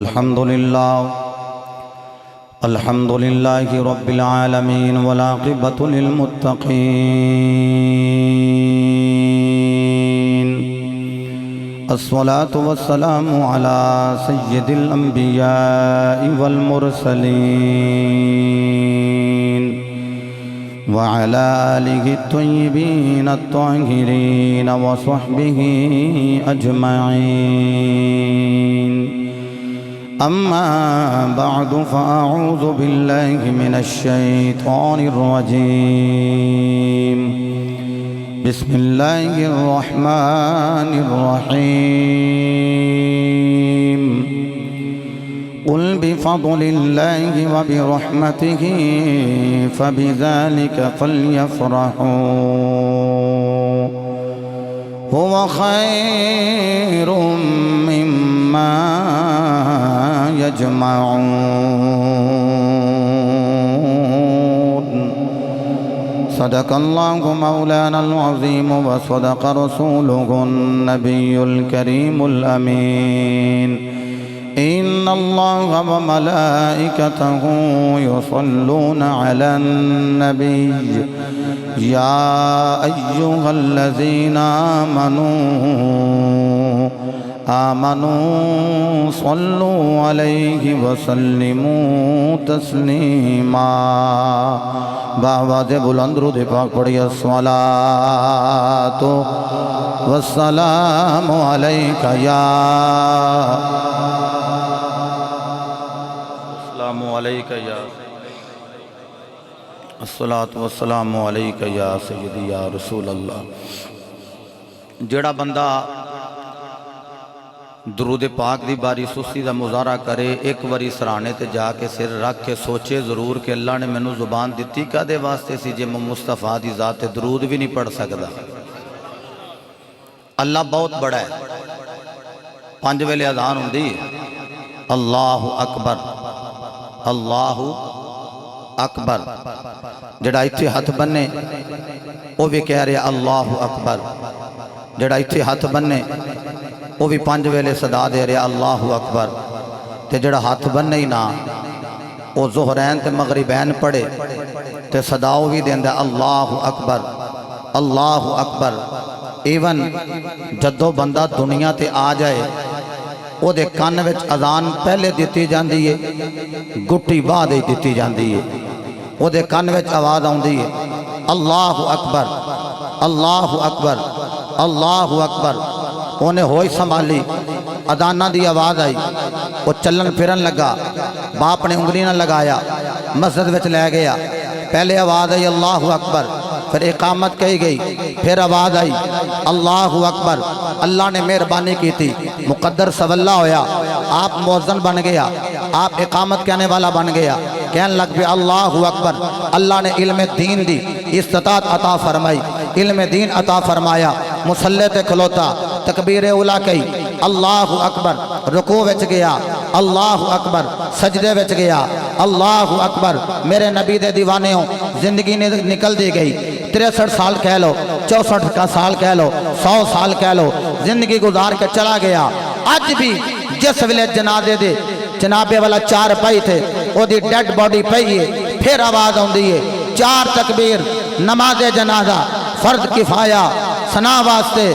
الحمد لله رب العالمين والعاقبة للمتقين الصلاة والسلام على سيد الأنبياء والمرسلين وعلى آله الطيبين الطاهرين وصحبه أجمعين أما بعد فأعوذ بالله من الشيطان الرجيم بسم الله الرحمن الرحيم قل بفضل الله وبرحمته فبذلك فليفرحوا هو خير مما يجمعون صدق الله مولانا العظيم وصدق رسوله النبي الكريم الأمين إن الله وملائكته يصلون على النبي يا أيها الذين آمنوا صلوا عليه وسلموا تسلیما بآواز بلند درود پاک پڑھیے الصلاۃ والسلام علیک یا السلام علیک یا الصلاۃ والسلام علیک یا سیدی یا رسول اللہ۔ جڑا بندہ درود پاک دی باری سستی دا مظاہرہ کرے، ایک وری سرانے تے جا کے سر رکھ کے سوچے ضرور کہ اللہ نے مینوں زبان دیتی کا دے واسطے سی جے میں مصطفیٰ دی ذات درود بھی نہیں پڑھ سکدا۔ اللہ بہت بڑا ہے۔ 5 ویلے اذان ہوندی اللہ اکبر اللہ اکبر، جڑا ایتھے ہاتھ بننے وہ بھی کہہ رہے اللہ اکبر، جڑا ایتھے ہاتھ بننے وہ بھی 5 ویلے صدا دے رہے اللہ اکبر، تے جڑا ہاتھ بننے ہی نہ وہ ظہرین تے مغربین پڑھے تے صداؤ بھی دیندہ اللہ اکبر اللہ اکبر۔ ایون جدو بندہ دنیا تے آ جائے وہ دے کان وچ اذان پہلے دیتی جاندی ہے، گٹی بعد ہی دیتی جاندی ہے، وہ دے کان وچ آواز آندی ہے اللہ اکبر اللہ اکبر اللہ اکبر۔ انہیں ہوئی سنبھالی، اذانہ دی آواز آئی، وہ چلن پھرن لگا، باپ نے انگلی نہ لگایا، مسجد وچ لے گیا، پہلے آواز آئی اللہ اکبر، پھر اقامت کہی گئی، پھر آواز آئی اللہ اکبر۔ اللہ نے مہربانی کی تھی، مقدر سواللہ ہویا، آپ مؤذن بن گیا، آپ اقامت کہنے والا بن گیا، کہنے لگ بھی اللہ اکبر۔ اللہ نے علم دین دی استطاعت عطا فرمائی، علم دین عطا فرمایا، مصلی تے کھلوتا، تکبیر اولا کہی اللہ اکبر، رکوع وچ گیا اللہ اکبر، سجدے وچ گیا اللہ اکبر۔ میرے نبی دے دیوانے ہوں زندگی نکل دی گئی، 63 سال کہہ لو، 64 کا سال کہہ لو، 100 سال کہہ لو، زندگی گزار کے چلا گیا۔ آج بھی جس ویلے جنازے دے جنابے والا 4 پئی تھے وہ دی ڈیڈ باڈی پئی ہے، پھر آواز ہوندی ہے 4 تکبیر، نماز جنازہ فرض کفایہ ثنا واسطے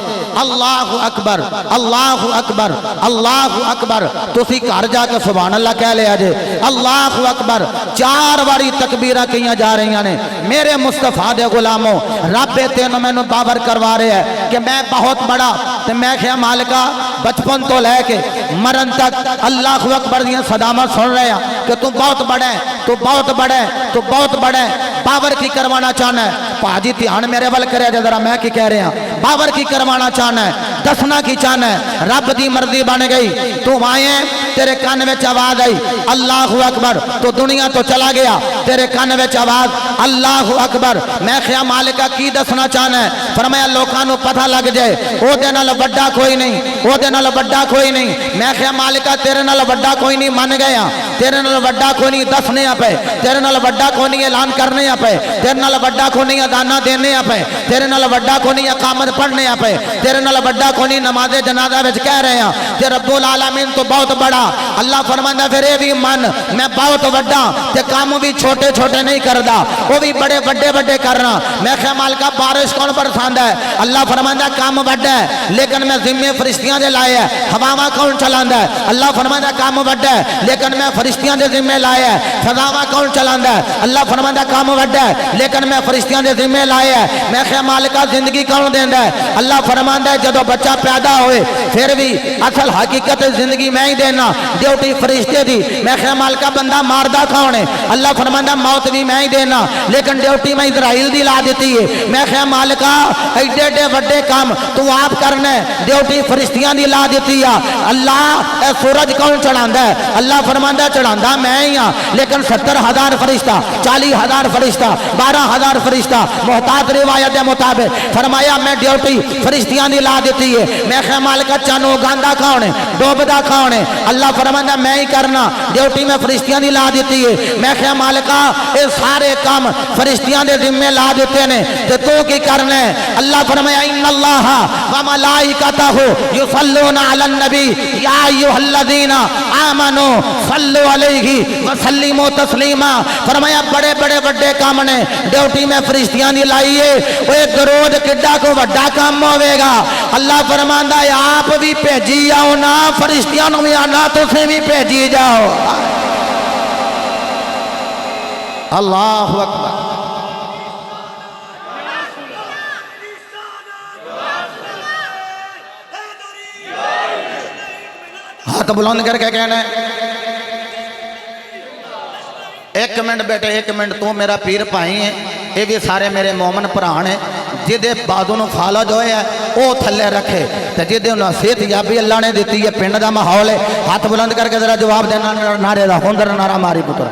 اللہ اکبر اللہ اکبر اللہ اکبر۔ تسی گھر جا کے سبحان اللہ کہہ لیا جے اللہ اکبر 4 باری تکبیرہ کیاں جا رہی ہیں۔ میرے مصطفیٰ دے غلاموں، رب تینوں میں نے باور کروا رہے ہیں کہ میں بہت بڑا، تے میں خیا مالکہ بچپن تو لے کے مرن تک اللہ اکبر دیاں صدامت سن رہے ہیں کہ تو بہت بڑا ہے، تو بہت بڑا ہے، تو بہت بڑا ہے۔ باور کی کروانا چاہنا ہے، پاجی تیان میرے ول کرے جے ذرا میں کی کہہ رہے ہیں، باور کی کروانا چاہنا ہے، دسنا کی چاہنا ہے، رب دی مرضی بن گئی، تو آئیں تیرے کان وچ آواز آئی اللہ اکبر، تو دنیا تو چلا گیا، تیرے کان وچ آواز اللہ اکبر۔ میں خیا مالکہ کی دسنا چاہنا ہے، فرمایا لوکاں نو پتہ لگ جائے او دے نال بڑا کوئی نہیں، او دے نال بڑا کوئی نہیں۔ میں خیا مالکہ تیرے نال بڑا کوئی نہیں، من گیا تیرے نال وڈا کوئی نہیں دسنے پے، تیرے نال وڈا کوئی نہیں اعلان کرنے پے، تیرے نال وڈا کوئی نہیں ادانا دینے پے، تیرے نال وڈا کوئی نہیں اقامت پڑھنے پے، تیرے نال وڈا کوئی نہیں نماز جنازہ وچ کہہ رہے ہیں کہ رب العالمین تو بہت بڑا۔ اللہ فرماندا پھر اے بھی من میں بہت وڈا تے کام بھی چھوٹے چھوٹے نہیں کردا، وہ بھی بڑے بڑے بڑے کرنا۔ میں کہ مالکا بارش کون برساندا ہے؟ اللہ فرماندا کام وڈا ہے لیکن میں ذمے فرشتیاں دے لائے ہے۔ ہواواں کون چلاندا ہے؟ اللہ فرماندا کام وڈا ہے لیکن میں فرشتیاں دے ذمے لائے ہے۔ فضاواں کون چلاندا ہے؟ اللہ فرماندا کام وڈا ہے لیکن میں فرشتیاں دے ذمے لائے ہے۔ میں کہ مالکا زندگی کون دیندا ہے؟ اللہ فرماندا ہے جدوں بچہ پیدا ہوئے پھر بھی اصل حقیقت زندگی میں ہی دینا، ڈیوٹی فرشتے دی۔ میں کہ مالکا بندہ ماردا کون ہے؟ اللہ فرماندا موت بھی میں ہی دینا لیکن ڈیوٹی میں اسرائیل دی لا دیتی ہے۔ میں کہ مالکا ایڈے ایڈے بڑے کام تو آپ کرنا ہے، ڈیوٹی فرشتیاں دی لا دیتی ہے۔ اللہ اے سورج کون چڑھاندا ہے؟ اللہ فرماندا چڑھاندا میں ہی ہاں لیکن 70,000 فرشتہ، 40,000 فرشتہ، 12,000 فرشتہ محتاط روایت کے مطابق فرمایا میں ڈیوٹی فرشتیاں دی لا دیتی ہے۔ میں کہ مالکا چانو گاندا کون ہے؟ ڈوبدا کون ہے؟ اللہ فرماندا میں ہی کرنا، ڈیوٹی میں فرشتیاں دی لا دیتی ہے۔ میں کہ مالکا اے سارے کام فرشتیاں دے ذمہ لا دیتے نے تے تو کی کرنا ہے؟ اللہ فرمایا ان اللہ و ملائکتہ یصلون علی النبی یا ایھا الذین آمنوا صلوا علیہ وسلموا تسلیما۔ فرمایا بڑے بڑے بڑے کام نے ڈیوٹی میں فرشتیاں دی لائی ہے۔ وہ درود کڈا کو بڑا کام ہوے گا۔ اللہ فرماندا ہے آپ بھی بھیجی آؤ نا، فرشتیاں نو بھی آنا تسیں بھی بھیجی جاؤ۔ اللہ اکبر۔ ہاتھ بلند کر کے کہنا ہے ایک منٹ بیٹے، ایک منٹ، تو میرا پیر پائی ہے، یہ بھی سارے میرے مومن پران ہیں۔ جدے بازو نو فالج ہوئے ہے وہ تھلے رکھے تے جدے انہوں صحت یابی اللہ نے دیتی ہے، پنڈ دا ماحول ہے۔ ہاتھ بلند کر کے ذرا جواب دینا نعرے دا ہندر نعرہ ماری پتر۔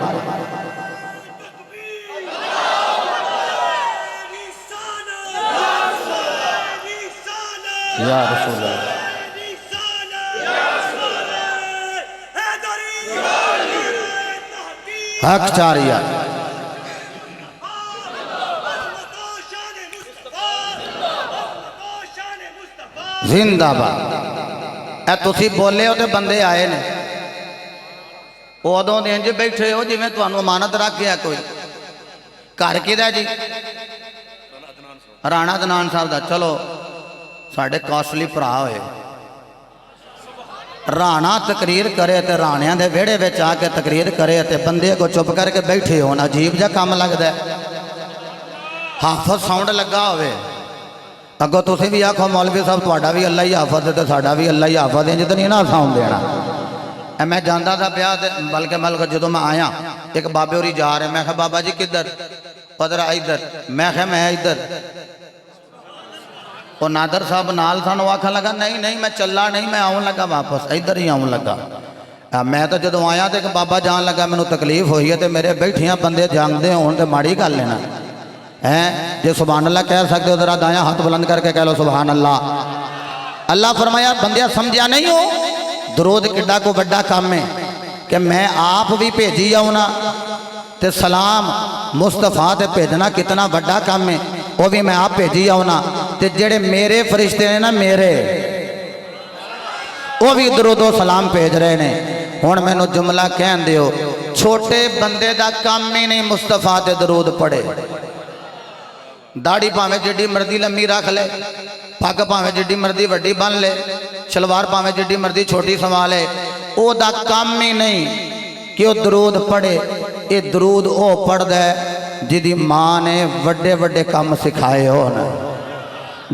یا رسول اللہ حق چاریا زندہ باد۔ اے تسی بولے ہو تے بندے آئے نے، وہ ادوں دے انج بیٹھے ہو جی میں تانوں امانت رکھ گیا کوئی۔ گھر کدا جی؟ رانا عدنان صاحب دا۔ چلو ساڈے کوسٹلی بھرا ہوئے، رانا تقریر کرے تے رانیاں دے ویڑے وچ آ کے تقریر کرے تے بندے کو چپ کر کے بیٹھے ہون، عجیب جا کام لگدا ہے۔ حافظ ساؤنڈ لگا ہوئے اگو تسی بھی آکھو مولوی صاحب تہاڈا بھی اللہ ہی حافظ ہے تے ساڈا بھی اللہ ہی حافظ ہے، جتنی نہ ساؤنڈ دینا۔ اے میں جاندا تھا پیا تے بلکہ جدوں میں آیا ایک بابے ہوری جا رہے، میں کہا بابا جی کدھر؟ ادھر ادھر، میں کہا میں ادھر۔ وہ نادر صاحب نال سن، وہ آکھن لگا نہیں نہیں میں چلا نہیں، میں آؤں لگا واپس، ادھر ہی آؤں لگا۔ میں تو جدوں آیا تے کہ بابا جان لگا مینوں تکلیف ہوئی ہے تے میرے بیٹھیاں بندے جانگدے ہون تے ماڑی گل لینا ہے۔ جے سبحان اللہ کہہ سکتے ہو ذرا دایاں ہاتھ بلند کر کے کہہ لو سبحان اللہ۔ اللہ فرمایا بندیا سمجھا نہیں ہو درود کڈا کو بڑا کام ہے کہ میں آپ بھی بھیجی آؤں نا تے سلام مصطفیٰ تے بھیجنا کتنا بڑا کام ہے، وہ بھی میں آپ بھیجی آؤں نا تے جڑے میرے فرشتے ہیں نا میرے، وہ بھی درود و سلام بھیج رہے ہیں۔ ہن مینوں جملہ کہن دیو، چھوٹے بندے دا کام ہی نہیں مصطفیٰ تے درود پڑھے۔ داڑھی پاویں جڈی مرضی لمبی رکھ لے، پگ پاویں جڈی مرضی وڈی بن لے، شلوار پاویں جڈی مرضی چھوٹی سنبھالے، او دا کام ہی نہیں کہ وہ درود پڑھے۔ یہ درود او پڑھدا ہے جدی ماں نے وڈے وڈے کام سکھائے ہو نا،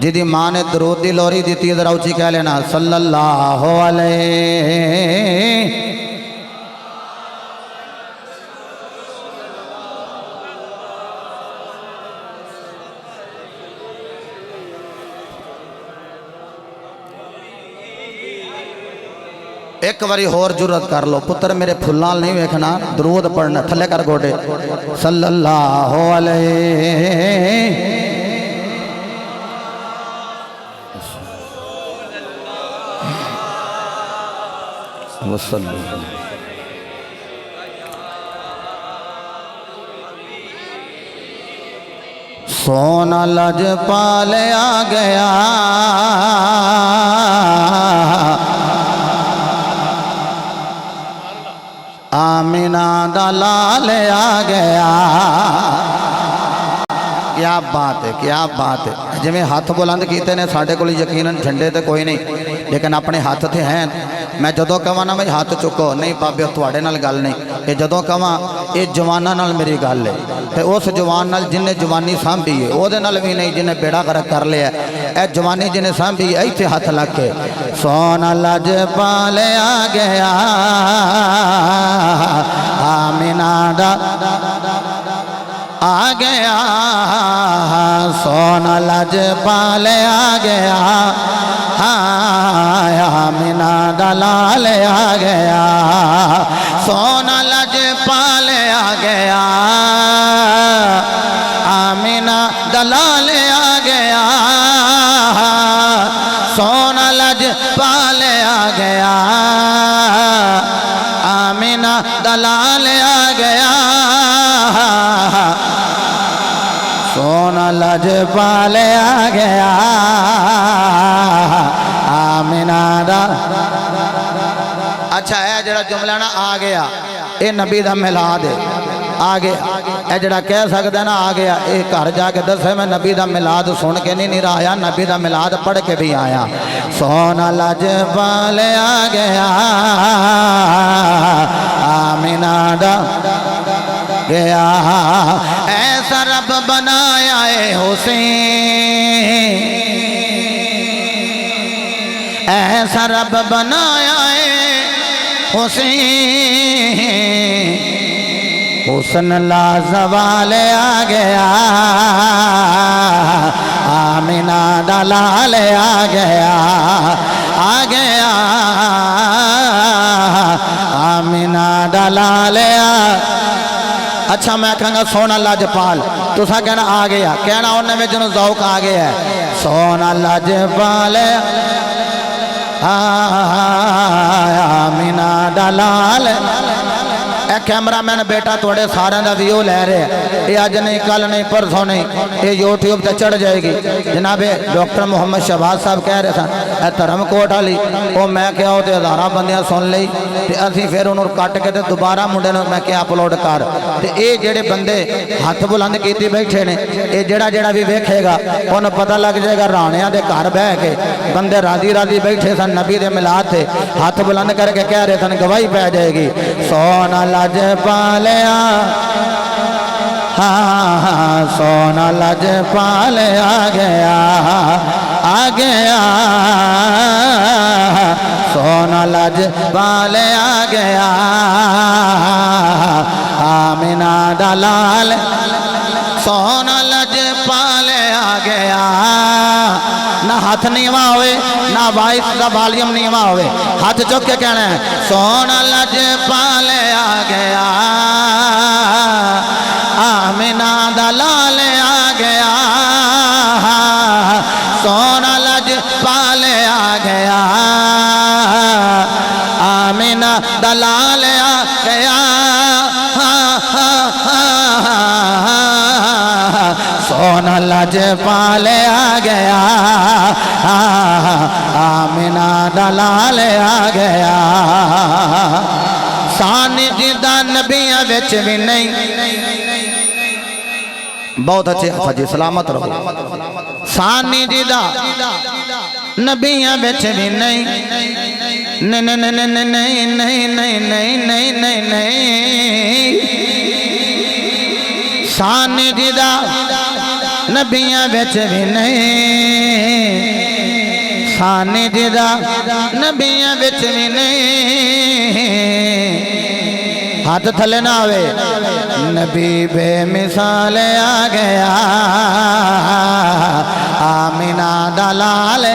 جدی ماں نے درود دی لوری دیتی ہے، ذرا اونچی کہہ لینا صلی اللہ علیہ۔ ایک باری اور جرت کر لو پتر میرے پھلال نہیں ویکھنا، درود پڑھنا، تھلے کر گوڑے صلی اللہ علیہ وسلم۔ سونا لجپال آ گیا آمینہ دا لال آ گیا کیا بات ہے کیا بات ہے جویں ہاتھ بلند کیتے نے ساڈے کول یقیناً جھنڈے تے کوئی نہیں لیکن اپنے ہاتھ تے ہیں میں جدوں کہاں نا بھائی ہاتھ چکو نہیں بابے تواڈے نال گل نہیں یہ جدوں کہاں یہ جواناں نال میری گل ہے تے اس جوان نال جن نے جوانی سانبھی ہے او دے نال بھی نہیں جن نے بیڑا غرق کر لیا اے جوانی جن نے سانبھی ہے ایتھے ہاتھ لگ کے سونا لجپال آ گیا آمینہ دا آ گیا سونا لجپال آ گیا آمینہ دا لال آ گیا سونا لجپال آ گیا آمینہ دا لال آ گیا سونا لجپال آ گیا آمینہ دا لال آ گیا سونا لجپال آ گیا آمینہ دا اچھا ہے جڑا جملہ نا آ گیا اے نبی دا میلاد ہے آ گیا اے جڑا کہہ سکتا ہے نا آ گیا اے گھر جا کے دسے میں نبی دا میلاد سن کے نہیں رہا آیا نبی دا میلاد پڑھ کے بھی آیا سونا لجپال آ گیا آمینہ دا گیا ایسا رب بنایا اے حسین ایسا رب بنایا اے حسین حسن لازوال آ گیا آمینہ دا لال آ گیا آمینہ دا لال اچھا میں کہوں گا سونا لجپال تسا کہنا آ گیا کہنا انہیں میں جنہوں ذوق آ گیا ہے سونا لجپال آمینہ دا لال اے کیمرہ مین بیٹا توڑے سارے دا ویو لے رہے ہیں یہ آج نہیں کل نہیں پرسوں نہیں یہ یوٹیوب تے چڑھ جائے گی جناب ڈاکٹر محمد شہباز صاحب کہہ رہے سن اے دھرم کوٹ والی وہ میں کیا ہوتے ہزاراں بندیاں سن لئی تے اسی پھر انہوں کٹ کے تے دوبارہ منڈے نوں میں کیا اپلوڈ کر تے اے جڑے بندے ہاتھ بلند کیتی بیٹھے نے اے جڑا بھی ویکھے گا انہوں پتہ لگ جائے گا رانیاں دے گھر بہ کے بندے راضی راضی بیٹھے سن نبی دے میلاد تے ہاتھ بلند کر کے کہہ رہے سن گواہی پہ جائے گی سونا لجپال سونا لجپال آ گیا سونا لجپال آ گیا آمینہ دا لال سونا لجپال آ گیا نہ ہاتھ نیواں ہوئے نہ وائس دا والیوم نیواں ہوئے ہاتھ چک کے کہنا ہے سونا لجپال آ گیا آمینہ دا لال آ گیا سونا لجپال آ گیا آمینہ دا لال آ گیا سونا لجپال آ گیا آمینہ دا لال آ گیا سانی جدا نبیاں وچ بھی نہیں بہت اچھے حفظ سلامت رہو سانی جدا نبیاں وچ بھی نہیں سانی جدا نبیاں وچ بھی نہیں سانی جدا نبیاں وچ بھی نہیں ہاتھ تھلے نہ ہوئے نبی بے مثال آ گیا آمینہ دا لال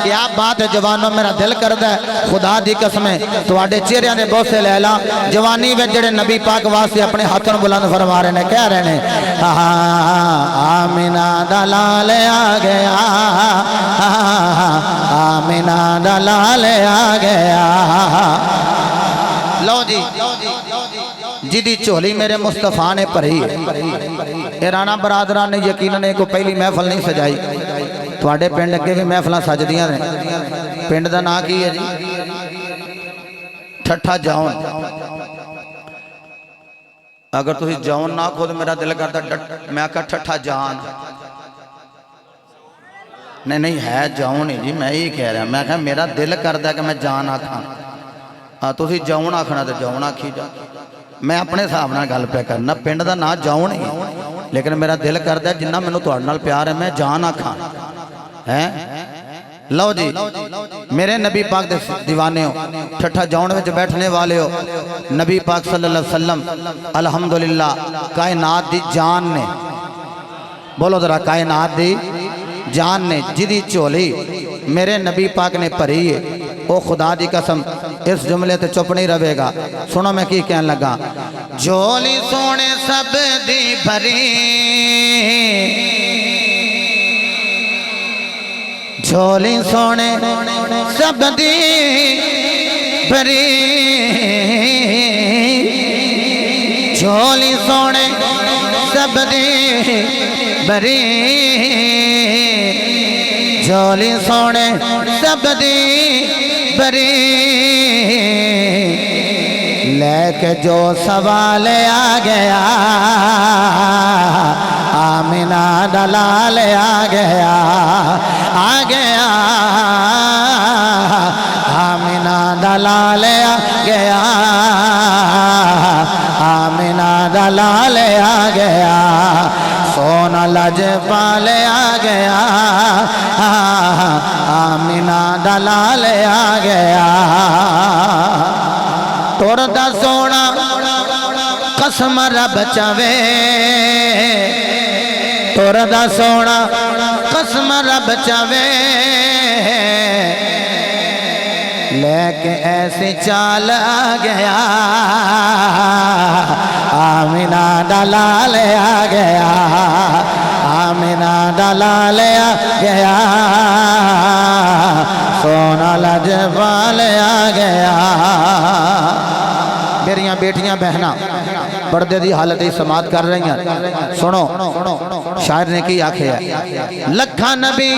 کیا بات ہے جوانوں میرا دل کردا ہے خدا دی قسمیں تواڈے چہریاں دے بوسے لے لا جوانی وچ جڑے نبی پاک واسطے اپنے ہاتھوں بلند فرما رہے نے کہہ رہے نے آمینہ دا لال آ گیا آمینہ دا لال آ گیا لو جی جدی چولی میرے مصطفیٰ نے بھری ہے رانا برادران نے یقیناً کو پہلی محفل نہیں سجائی تواڈے پنڈ اگے بھی محفلاں سجدیاں نے پنڈ دا نام کی ہے جی ٹھٹھا جاؤن اگر تسی جاؤن نہ کھو تو میرا دل کرتا میں کہا ٹھٹھا جان نہیں ہے جاؤن ہی جی میں ہی کہہ رہا میں کہا میرا دل کرتا ہے کہ میں جان آکھاں تسی جاؤن آکھنا تو جاؤن آکھی جا میں اپنے حساب نال گل پہ کرنا پنڈ دا نام جاؤن ہی لیکن میرا دل کرتا ہے جنہ مینوں تہاڈے نال پیار ہے میں جان آکھاں ہیں لو جی میرے نبی پاک دے دیوانے ہو ٹھٹھا جاؤن وچ بیٹھنے والے ہو نبی پاک صلی اللہ علیہ وسلم الحمدللہ کائنات دی جان نے بولو ذرا کائنات دی جان نے جدی چولی میرے نبی پاک نے بھری ہے او خدا دی قسم اس جملے تے چپ نہیں رہے گا سنو میں کی کہنے لگا جھولی سونے سب دی بھری جھولی سونے سب دی بھری جھولی سونے سب دی بھری جھولی سونے سب دی بھری لے کے جو سوال آ گیا آمینہ دلال آ گیا آمینہ دلال آ گیا آمینہ دلال آ گیا سونا لجپال آ گیا آمینہ دلال آ گیا تور دا سونا قسم رب چاوے تور دا سونا قسم رب چاوے لے کے ایسی چال آ گیا آمینہ دلال آ گیا آمینہ دلال آ گیا سونا لجپال آ گیا میریاں بیٹیاں بہناں پردے دی حالت ہی سماعت کر رہی ہیں سنو شاعر نے کی آکھے ہے لکھاں نبی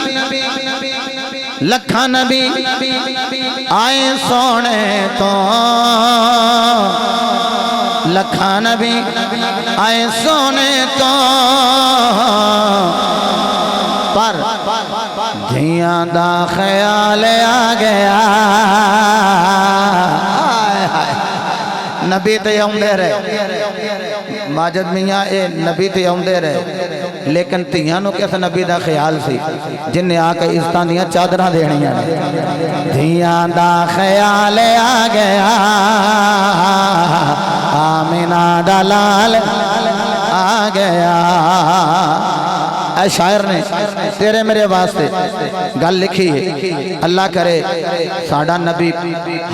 آئے سونے تو لکھاں نبی آئے سونے تو پر دھیاں دا خیال آ گیا نبی تے آؤندے رہے ماجد میاں اے نبی تے آؤندے رہے لیکن تیاں نو کس نبی دا خیال سی جن نے آ کے عزتاں دیاں چادراں دینیاں نے دھیاں دا خیال آ گیا آمینہ دلال آ گیا اے شاعر نے تیرے میرے واسطے گل لکھی ہے اللہ کرے ساڑا نبی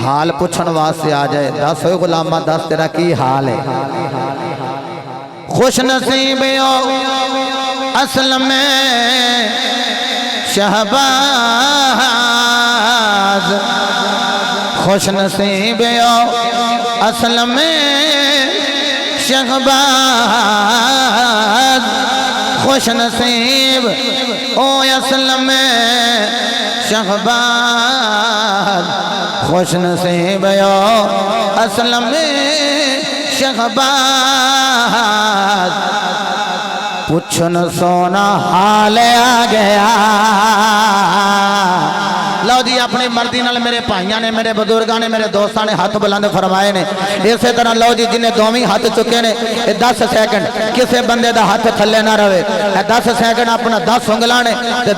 حال پوچھن واسطے آ جائے دس ہوئے غلامہ دس تیرا کی حال ہے خوش نصیب ہو اصل میں شہباز خوش نصیب ہو اصل میں شہباز خوش نصیب او اصل میں شہباز خوش نصیب او اصل میں شہباز پوچھن سونا حال آ گیا لو جی اپنی مردی نال میرے بھائیاں نے میرے بزرگاں نے میرے دوستاں نے ہاتھ بلند فرمائے نے اسی طرح لو جی جنہیں دومی ہاتھ چکے نے 10 سیکنڈ کسے بندے دا ہاتھ تھلے نہ رہے 10 سیکنڈ اپنا 10 انگلاں نے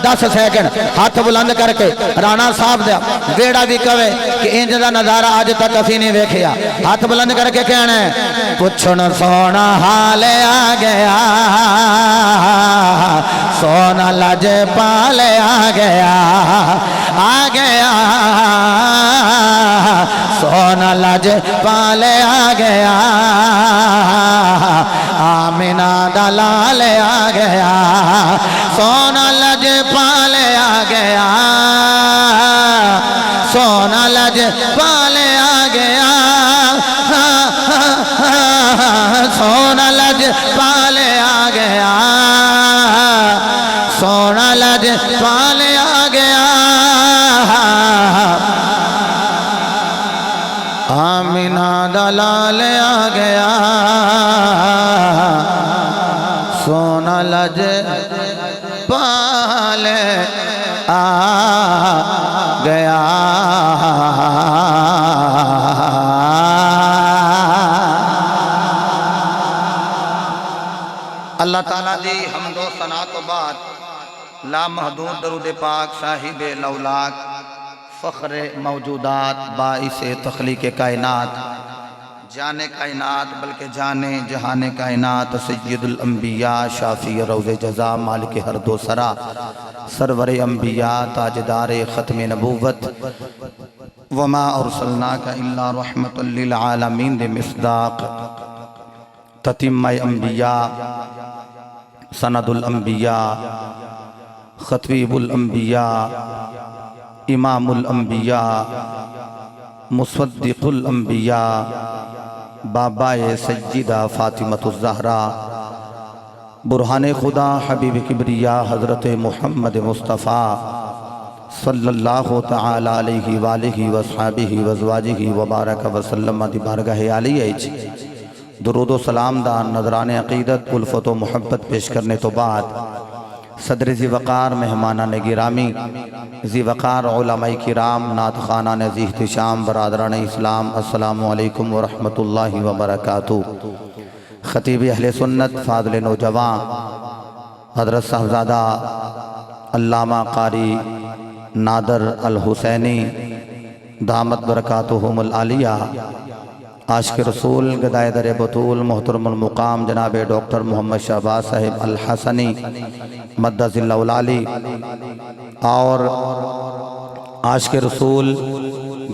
10 سیکنڈ ہاتھ بلند کر کے رانا صاحب دا ویڑا بھی کہے کہ انج دا نظارہ آج تک اسی نہیں ویکھیا ہاتھ بلند کر کے کہنا ہے پوچھن سونا حال آ گیا سونا لجپال آ گیا سونا لجپال آ گیا آمینہ دلال آ گیا سونا لجپال آ گیا سونا لجپال آ گیا لجپال آ گیا سونا لجپال آ گیا آمینہ دا لال آ گیا سونا لجپال آ گیا اللہ تعالیٰ دی حمد و ثنا تو بعد لامحدود درود پاک صاحب لولاک فخر موجودات باعث تخلیق کائنات جانے کائنات بلکہ جانے جہان کائنات سید الانبیاء شافی روز جزا مالک ہر دو سرا سرور انبیاء تاجدار ختم نبوت وما ارسلناک الا رحمت للعالمین دے مصداق تتمہ انبیاء سند الانبیاء خطیب الانبیاء امام الانبیاء مصدق الانبیاء بابا سیدہ فاطمۃ الزہرا برہان خدا حبیب کبریا حضرت محمد مصطفیٰ صلی اللہ تعالی علیہ وآلہ وصحابہ وزواجہ وبارک وسلم دی بارگاہ عالیہ درود و سلام دا نظران عقیدت الفت و محبت پیش کرنے تو بعد صدر ذی وقار مہمانان گرامی ذی وقار علماء کرام نعت خوانان ذی احتشام برادران اسلام السلام علیکم ورحمت اللہ وبرکاتہ خطیب اہل سنت فاضل نوجوان حضرت صاحبزادہ علامہ قاری نادر الحسینی دامت برکاتہم العالیہ عاشق رسول گدائے در بطول محترم المقام جناب ڈاکٹر محمد شہباز صاحب الحسنی مدد ذی اللہ العالی اور عاشق رسول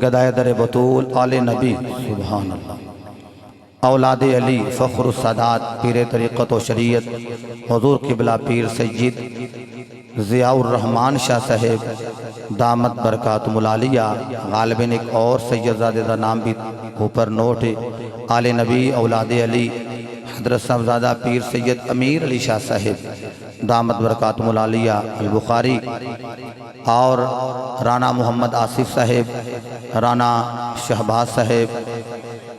گدائے در بطول آل نبی سبحان اللہ اولاد علی فخر السادات پیر طریقت و شریعت حضور قبلہ پیر سید ضیاء الرحمن شاہ صاحب دامت برکاتہم العالیہ غالباً ایک اور سید زادہ دا نام بھی اوپر نوٹ ہے آل نبی اولاد علی حضرت صاحبزادہ پیر سید امیر علی شاہ صاحب دامت برکاتہم العالیہ البخاری اور رانا محمد آصف صاحب رانا شہباز صاحب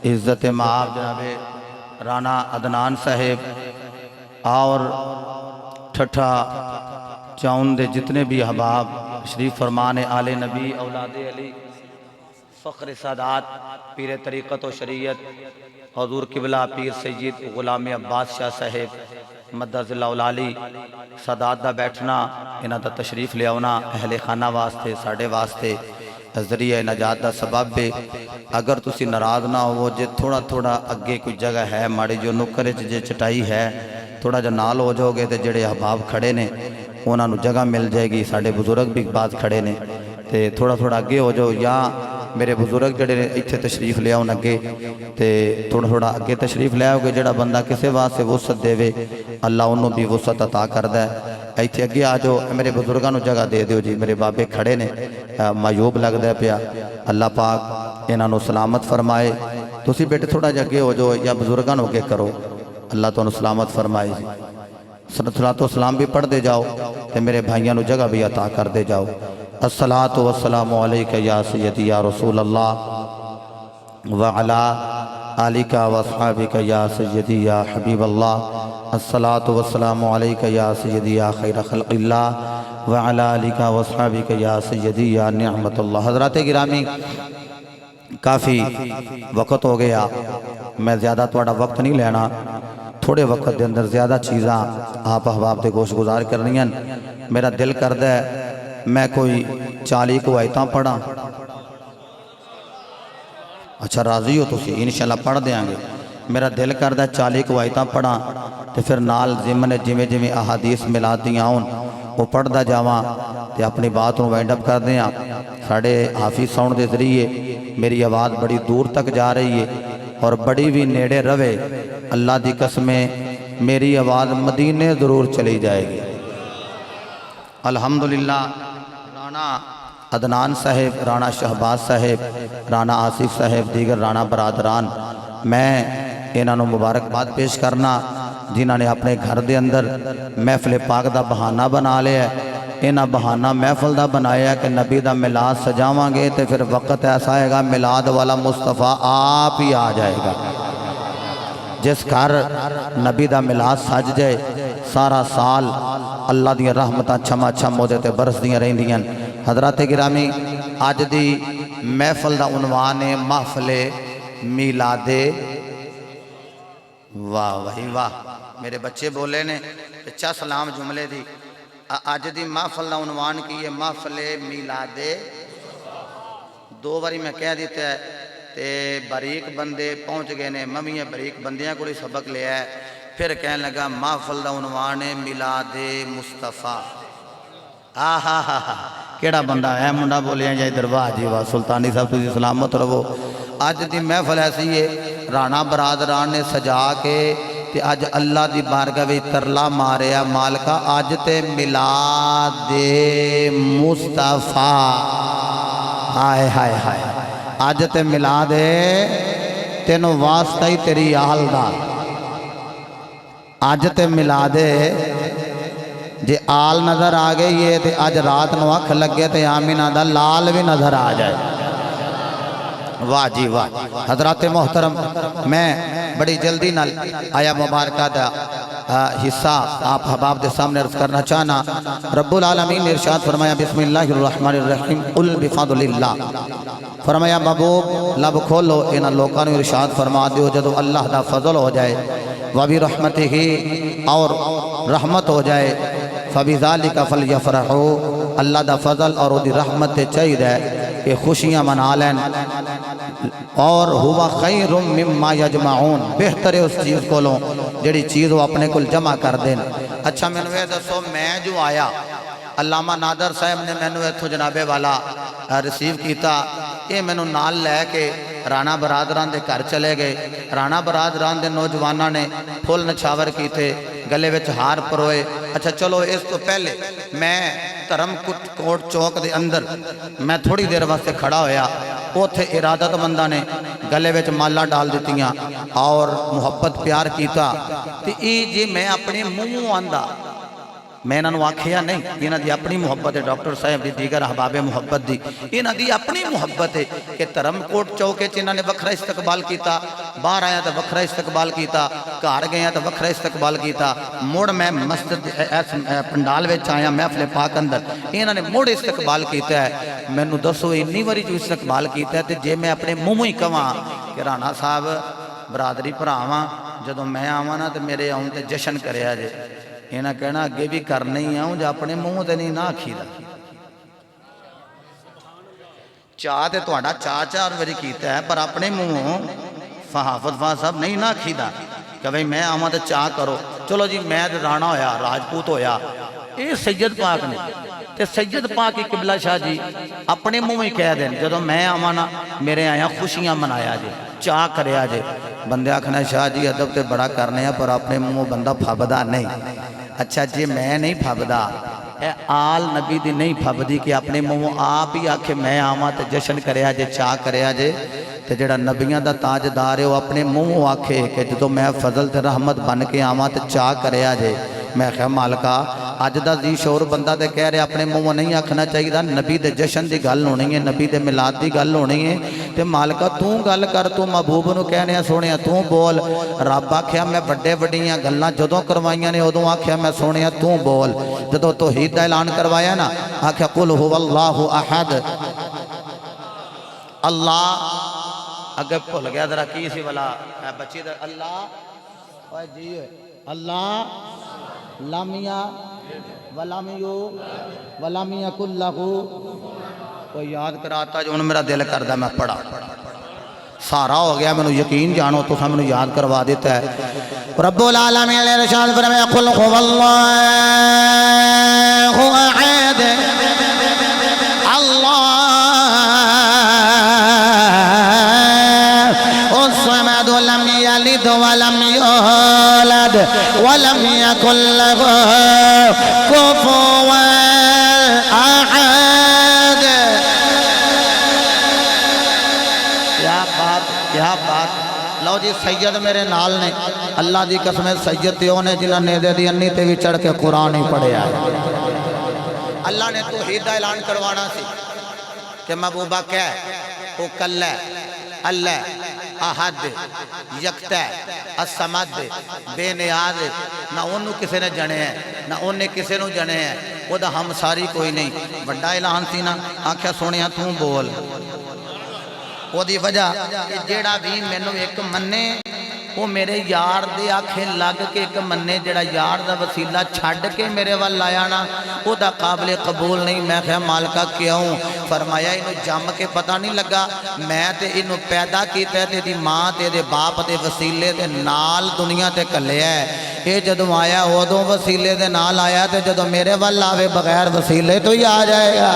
عزت معاب جناب رانا عدنان صاحب اور ٹھٹھا چاؤن دے جتنے بھی احباب شریف فرمان آل نبی اولاد علی فخر سادات پیر طریقت و شریعت حضور قبلہ پیر سید غلام عباس شاہ صاحب مدد ذی اللہ العالی سادات دا بیٹھنا انہاں دا تشریف لے آونا اہل خانہ واسطے ساڑھے واسطے ذریعہ نجات دا سبب بے اگر تسی ناراض نہ ہو جے تھوڑا تھوڑا اگے کوئی جگہ ہے ماڑی جو نکرے جے چٹائی ہے تھوڑا جو نال ہو جاؤ گے تے جڑے احباب کھڑے نے انہاں نو جگہ مل جائے گی ساڑھے بزرگ بھی بعد کھڑے نے تے تھوڑا تھوڑا اگے ہو جاؤ یا میرے بزرگ جڑے ایتھے تشریف لے آؤن اگے تے تھوڑا تھوڑا اگے تشریف لے آؤ گے جڑا بندہ کسے واسطے وسعت دے وے اللہ انہوں بھی وسعت عطا کردہ ہے ایتھے اگے آ جاؤ میرے بزرگاں نو جگہ دے دیو جی میرے بابے کھڑے نے معیوب لگ دے پیا اللہ پاک انہاں نو سلامت فرمائے تسی بیٹے تھوڑا جا اگے ہو جاؤ یا بزرگاں نو اگے کرو اللہ تو انہوں سلامت فرمائے جی صلاۃ و سلام بھی پڑھ دے جاؤ تے میرے بھائیاں نو جگہ بھی عطا کر دے جاؤ الصلاۃ والسلام علیکہ یا سیدی یا رسول اللہ وعلا آلکہ واصحابکہ یا سیدی یا حبیب اللہ الصلاۃ والسلام علیکہ یا سیدی یا خیر خلق اللہ وعلا آلکہ واصحابکہ یا سیدی یا نعمت اللہ حضرات گرامی کافی وقت ہو گیا میں زیادہ توڑا وقت نہیں لینا تھوڑے وقت دے اندر زیادہ چیزاں آپ احباب دے گوش گزار کرنی ہیں میرا دل کردہ ہے میں کوئی 40 کو آیتاں پڑھا اچھا راضی ہو تو سی انشاءاللہ پڑھ دیاں گے میرا دل کردہ ہے 40 کو آیتاں پڑھا تو پھر نال ضمن جمیں جمیں احادیث ملا دیاں ہوں وہ پڑھ دا جاواں تو اپنی بات رو وائنڈ اپ کر دیاں ساڑھے حافظ ساؤنڈ دے ذریعے میری آواز بڑی دور تک جا رہی ہے اور بڑی بھی نیڑے روے اللہ دی قسمیں میری آواز مدینے ضرور چلی جائے گی الحمدللہ رانا عدنان صاحب رانا شہباز صاحب رانا آصف صاحب دیگر رانا برادران میں انہوں مبارک بات پیش کرنا جنہوں نے اپنے گھر دے اندر محفل پاک دا بہانہ بنا لیا ہے، انہاں بہانہ محفل دا بنایا ہے کہ نبی دا میلاد سجاواں گے تے پھر وقت ایسا آئے گا میلاد والا مصطفیٰ آپ ہی آ جائے گا۔ جس گھر نبی دا میلاد سج جائے سارا سال اللہ دی رحمتاں چھما چھم ہو تے برس دیاں رہندیاں۔ حضرات گرامی، آج دی محفل دا عنوان ہے محفل میلاد۔ واہ وہی واہ، میرے بچے بولے نے اچھا سلام جملے دی۔ آج دی محفل دا عنوان کی ہے محفل میلاد۔ دو باری میں کہہ دیتا ہے تے باریک بندے پہنچ گئے نے، ممیاں باریک بندیاں کو سبق لیا ہے، پھر کہنے لگا محفل دا عنوان ہے میلاد مصطفیٰ۔ کیڑا بندہ ہے منڈا بولیاں جائے درواہ جی واہ، سلطانی صاحب تجھے سلامت رہو۔ آج دی محفل ایسی ہے رانا برادران نے سجا کے تے آج اللہ دی بارگاہ وچ ترلا ماریا مالکا آج تے میلاد مصطفیٰ۔ ہائے ہائے ہائے، آج تے میلاد تینوں واسطہ ہی تیری آل دا، آج تے میلاد جے آل نظر آگئے یہ تے آج رات نو اکھ لگے تے آمینہ دا لال بھی نظر آ جائے۔ واہ جی واہ، حضرات محترم، میں بڑی جلدی نال آیا مبارکہ دا حصہ آپ حباب دے سامنے عرض کرنا چاہنا۔ رب العالمین نے ارشاد فرمایا بسم اللہ الرحمن الرحیم قل بفضل اللہ، فرمایا محبوب لب کھولو انہاں لوکاں نوں ارشاد فرما دیو جدو اللہ دا فضل ہو جائے وَبِرَحْمَتِهِ اور رحمت ہو جائے فَبِذَالِكَ فَلْيَفْرَحُوا، اللہ دا فضل اور دی رحمت چاہید ہے کہ خوشیاں منا لین، اور ہوا خیر مما یجمعون، بہتر ہے اس چیز کو لوں جڑی چیز وہ اپنے کل جمع کر دیں۔ اچھا میں نے دسو میں جو آیا علامہ نادر صاحب نے میں نے اتھو جنابے والا ریسیو کیتا، یہ میں نے نال لے کے رانا برادران دے گھر چلے گئے۔ رانا برادران دے نوجوانہ نے پھول نچھاور کی تھے، گلے وچ ہار پروئے۔ اچھا چلو اس تو پہلے میں ترم کوٹ چوک دے اندر میں تھوڑی دیر واسطے کھڑا ہویا، اوتھے ارادت مندہ نے گلے وچ مالا ڈال دیتیاں اور محبت پیار کیتا۔ تے ای جی میں اپنے منہ آندہ میں انہوں نے آکھیا نہیں، انہوں دی اپنی محبت ہے، ڈاکٹر صاحب دی دیگر احباب محبت دی انہوں دی اپنی محبت ہے کہ ترم کوٹ چوکے انہوں نے وکھرا استقبال کیتا، باہر آیا تو وکھرا استقبال کیتا، گھر گیا تو وکھرا استقبال کیتا، مڑ میں مسجد پنڈال وچ آیا محفل پاک اندر انہوں نے مڑ استقبال کیتا ہے۔ میں نو دسو انی واری جو استقبال کیتا ہے تے جے میں اپنے منہ ہی کہاں کہ رانا صاحب برادری بھراواں جدوں میں آواں نا تے میرے آؤں تے جشن کریا جے، انہاں کہنا اگے بھی کرنے ہی آؤں جو اپنے منہ تے نہیں نہ آکھی دا۔ چاہ تے تہاڈا چاہ چار واری کیتا ہے پر اپنے منہ حافظ فاضل صاحب نہیں نہ آکھی دا کہ بھئی میں آواں تے چاہ کرو۔ چلو جی میں رانا ہویا راجپوت ہویا، اے سید پاک نے تے سید پاک کی قبلہ شاہ جی اپنے منہ ہی کہہ دیں جدو میں آواں نا میرے آیا خوشیاں منایا جے چاہ کریا جے۔ بندے آکھنا شاہ جی ادب تے بڑا کرنے ہیں پر اپنے منہ بندہ پھبدا نہیں۔ اچھا جی میں نہیں پھبدا، اے آل نبی دی نہیں پھبدی کہ اپنے منہ آپ ہی آکھے میں آواں تے جشن کریا جے چاہ کریا جے، تے جڑا نبیاں دا تاجدار ہے وہ اپنے منہ آکھے کہ جدو میں فضل تے رحمت بن کے آواں تے چاہ کریا جے۔ میں خیال مالکا اج دا ذی شعور بندہ تے کہہ رہے اپنے منہ نہیں آکھنا چاہیے، نبی دے جشن دی گل ہونی ہے، نبی دے میلاد دی گل ہونی ہے، تے مالکا تو گل کر، تو محبوب نو کہنے سونے تو بول۔ رب آکھیا میں بڑے بڑیاں گلاں جدوں کروائیاں نے ادوں آکھیا میں سونے تو بول۔ جدوں توحید دا اعلان کروایا نا آکھیا قل هو اللہ احد، اللہ اگر بھول گیا ذرا کی سی والا بچی دا اللہ اوے جی اللہ لم یلد ولم یولد ولم یکن لہ، کوئی یاد کراتا جو میرا دل کردا میں پڑھا سارا ہو گیا، میں یقین جانو تو ہم نے یاد کروا دیتا ہے۔ رب العالمین نے ارشاد فرمایا قل هو اللہ احد اللہ الصمد لم یلد ولم یولد ولم یکن لہ کفوا احد۔ کیا بات، کیا بات، لو جی سید میرے نال نے اللہ دی قسم سید تے اونے جنہاں نیدے دی انی تے بھی چڑھ کے قرآن ہی پڑھیا ہے اللہ نے توحید دا اعلان کروانا سی کہ محبوبہ کیا ہے وہ کل ہے اللہ احد یکتا ہے الصمد بے نیاز نہ انہوں کسے نے جنے ہیں نہ انہیں کسے نو جنے ہیں وہ دا ہم ساری کوئی نہیں بڑا اعلان سی نا آنکھیں سونیاں توں بول وہ دی وجہ کہ جیڑا بھی میں نو ایک مننے وہ میرے یار دے آنکھیں لگ کے ایک مننے جڑا یار دا وسیلہ چھڑ کے میرے وال آیا نا وہ دا قابل قبول نہیں میں کہا مالکہ کیوں فرمایا انہوں جم کے پتہ نہیں لگا میں تے انہوں پیدا کیتا ہے تے دی ماں تے دے باپ دے وسیلے دے نال دنیا تے کلے ہے یہ جدوں آیا وہ دو وسیلے دے نال آیا تے جدوں میرے وال آوے بغیر وسیلے تو ہی آ جائے گا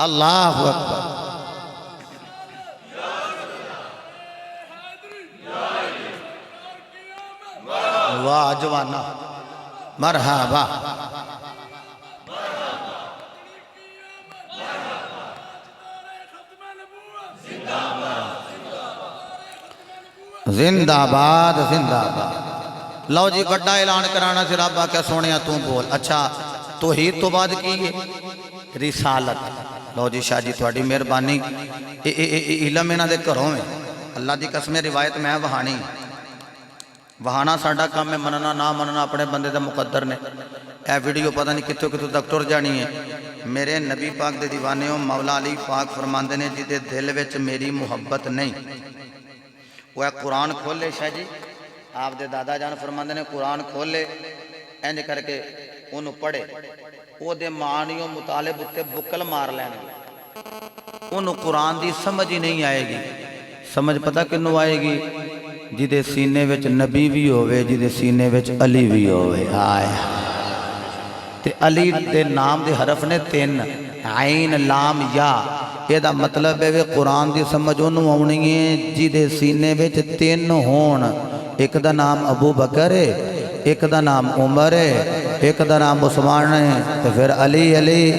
اللہ اکبر واہ جوانا مرحبا زندہ باد زندہ باد لو جی بڑا اعلان کرانا سی رب آکے سونیا توں بول اچھا توحید تو بعد کی رسالت لو جی شاہ جی تھوڑی مہربانی علم انہاں دے گھروں میں اللہ دی قسم روایت میں وہانی وہانا ساڑھا کام میں مننا نہ مننا اپنے بندے دا مقدر نے اے ویڈیو پتہ نہیں کتوں کتوں تک ٹر جانی ہے میرے نبی پاک دے دیوانے ہوں مولا علی پاک فرماندے نے جی دے دل وچ میری محبت نہیں وہ ہے قرآن کھول لے شاہ جی آپ دے دادا جان فرماندے نے قرآن کھول لے اینج کر کے انہوں پڑھے وہ دے معنیوں مطالب اتے بکل مار لینے انہوں قرآن دی سمجھ ہی نہیں آئے گی سمجھ پتہ کنوں آئے گی جدے سینے وچ نبی بھی ہوئے جدے سینے وچ علی بھی ہوئے آئے تے علی دے نام دے حرف نے 3 عین لام یا یہ دا مطلب ہے قرآن دی سمجھ انہوں آنی ہے جدے سینے وچ 3 ہون ایک دا نام ابو بکر ہے ایک دا نام عمر ہے ایک دا نام عثمان ہے تو پھر علی علی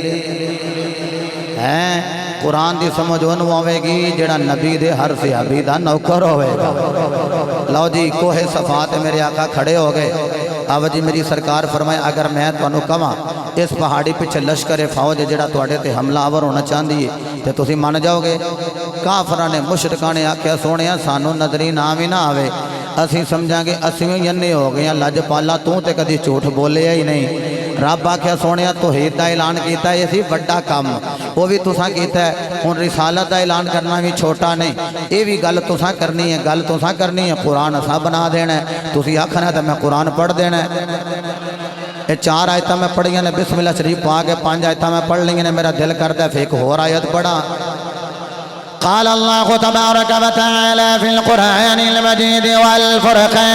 ہیں قرآن دی سمجھ انہوں آوے گی جڑا نبی دے ہر صحابی دا نوکر ہوئے گا لو جی کوہ صفات میرے آقا کھڑے ہو گئے آو جی میری سرکار فرمائے اگر میں تو انہوں کما اس پہاڑی پچھے لشکر فوج جڑا توڑے تے حملہ آور ہونا چاہن دیئے تے تو سی مان جاؤ گے کافرانے مشرکانے آکھیا سونیا سانو نظری نامی نہ آوے اسی سمجھا گے اسیوں یننے ہو گئے لج پالا تو تے کدی جھوٹ بولے ہی نہیں رب آکھیا سونیا توحید دا اعلان کیتا ہے یہ سی بڑا کام وہ بھی تساں کیتا ہے ان رسالت دا اعلان کرنا بھی چھوٹا نہیں یہ بھی گل تساں کرنی ہے گل تساں کرنی ہے قرآن اساں بنا دینا ہے تسی آکھنا ہے تو میں قرآن پڑھ دینا ہے یہ 4 آیتاں میں پڑھیاں نے بسم اللہ شریف پا کے 5 آیتاں میں پڑھ لیں نے میرا دل کرتا ہے ایک اور آیت پڑھا قال الله تبارك وتعالى في القرآن المجيد والفرقان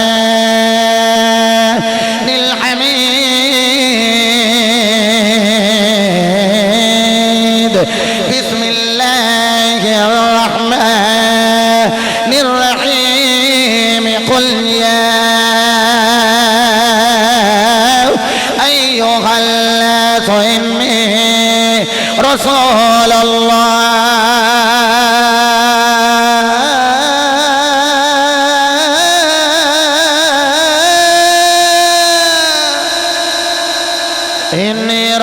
الحميد بسم الله الرحمن الرحيم قل يا أيها الناس إني رسول الله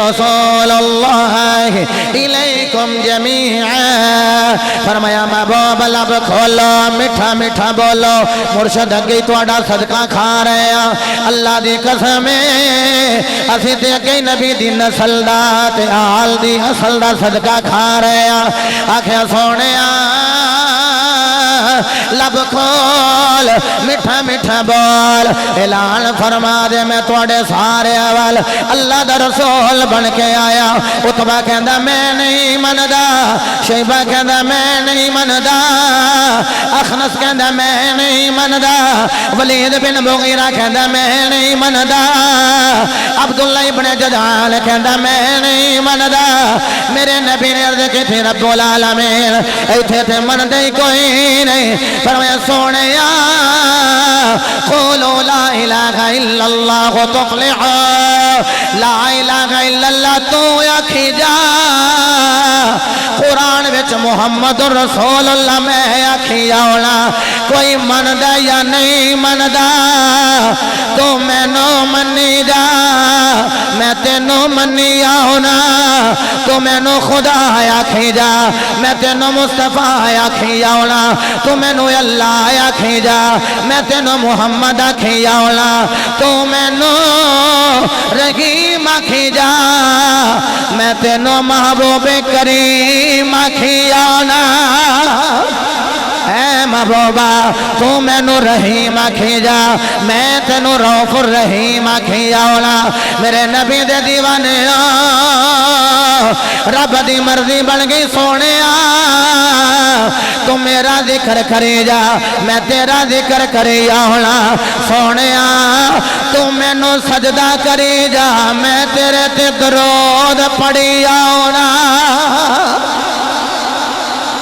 رسول اللہ الیکم جمیعا فرمایا محبوب لب کھولو میٹھا میٹھا بولو مرشد اگئی توڑا صدقہ کھا رہے ہیں اللہ دی قسم اسی تے اگئی نبی دی نسل دا تے آل دی اصل دا صدقہ کھا رہے ہیں آکھیں سونے لب کھول میٹھا میٹھا بول اعلان فرما دے میں توڑے سارے اول اللہ دا رسول بن کے آیا عتبہ کہندا میں نہیں مندا شیبہ کہندا میں نہیں مندا اخنس کہندا میں نہیں مندا ولید بن مغیرہ کہندا میں نہیں مندا عبداللہ ابن جدعان کہندا میں نہیں مندا میرے نبی نے عرض کی تھی رب العالمین ایتھے تے مندے کوئی نہیں فرمایا سونیا قولوا لا الہ الا اللہ تفلحوا لا الہ الا اللہ تو آکھی جا قرآن وچ محمد رسول اللہ میں آکھی جاؤنا کوئی مندہ یا نہیں مندہ تو میں نو منی جا میں تینو منی آؤنا تو میں نو خدا آکھی جا میں تینو مصطفیٰ آکھی جاؤنا تو میں نو اللہ آکھی جا میں تینو محمد آکھی جاؤنا تو میں نو رحیم آکھی جا میں تینو محبوب کریم آکھی جاؤنا اے محبوبہ تو میں نو رحیم آکھی جا میں تینو رؤوف الرحیم آکھی جاؤنا میرے نبی دے دیوانے رب دی مرضی بن گئی سونے تو میرا ذکر کری جا میں تیرا ذکر کری جاؤنا سونے تو میں نو سجدہ کری جا میں تیرے تے درود پڑھی جاؤنا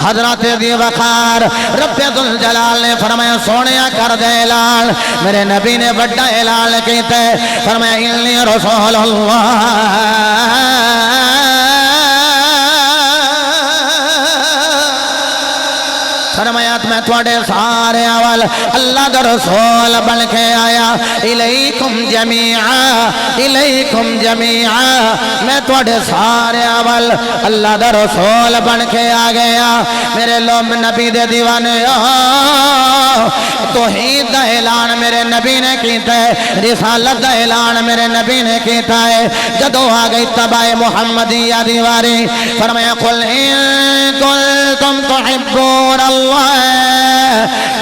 حضرت دی وقار رب ذوالجلال نے فرمایا سونیا کر دے اعلان میرے نبی نے بڑا اعلان کیتا ہے فرمایا انی رسول اللہ فرمایا میں تھوڑے سارے اول اللہ دا رسول بن کے آیا الیکم جمیعا میں تھوڑے سارے اول اللہ دا رسول بن کے آ گیا میرے لوگ نبی دے دیوانے توحید دا اعلان میرے نبی نے کیتا ہے رسالت دا اعلان میرے نبی نے کیتا ہے جدو آ گئی تبع محمدیہ دیواری فرمایا قل ان کنتم تحبون اللہ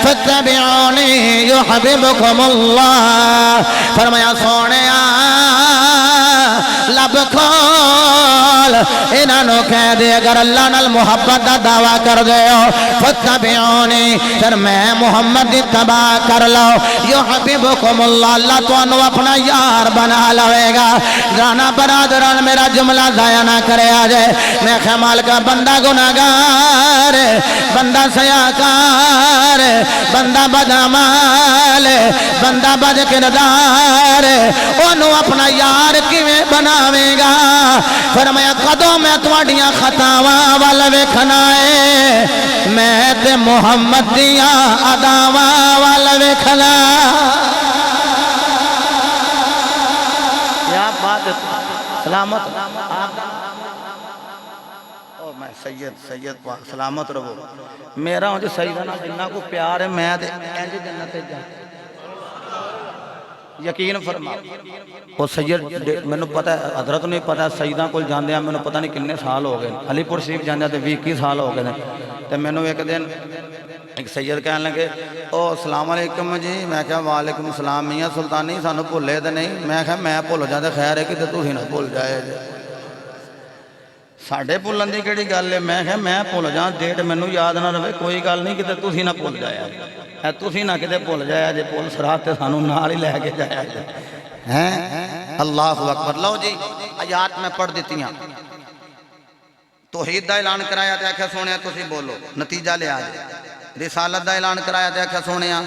فاتبعونی یحببکم اللہ فرمایا سونے لب کھول انہوں کہہ دے اگر اللہ نال محبت دا دعویٰ کر دے ہو فاتبعونی پھر میں محمد دی تباہ کر لو یحببکم اللہ اللہ تو انہوں اپنا یار بنا لوے گا جانا برادران میرا جملہ ضائع نہ کرے آجے میں خیمال کا بندہ گناہگار بندہ سیاکار بندہ بدعمال بندہ بد کردار انہوں اپنا یار کیویں بناوے گا فرمایا قدوں میں تواڈیاں خطاواں وال ویکھنا ہے میں تے محمد دیاں اداواں وال ویکھنا کیا بات سلامت میں سید پاک سلامت رہو میرا ہوں جو سیدنا جنہ کو پیار ہے میں دے اینجی جنت جا یقین فرما وہ سید میں نے پتا ہے حضرت نہیں پتا ہے سیدہ کو جاندے ہیں میں نے پتا نہیں کنے سال ہو گئے علی پور شریف جاندے ہیں 20 سال ہو گئے تو میں نے ایک دن ایک سید کہنے لگے او السلام علیکم جی میں کہا وعلیکم السلام میاں سلطانی سانو بھولے دے نہیں میں کہا میں بھول جاندے خیر ہے کہ تو ہی نہ بھول جائے ساڑھے بھولن دی کیڑی گل ہے میں کہا میں بھول جاں ڈیٹ مینوں یاد نہ رہے کوئی گل نہیں کہ تو ہی نہ بھول جایا اے تو ہی نہ کہ بھول جایا جے پول سرات تے سانو نال ہی لے کے جایا جے ہیں اللہ اکبر لو جی آیات میں پڑھ دیتی ہیں توحید دا اعلان کرایا تے آکھیا سونیا تسی بولو نتیجہ لے آ جائے رسالت دا اعلان کرایا تے آکھیا سونیا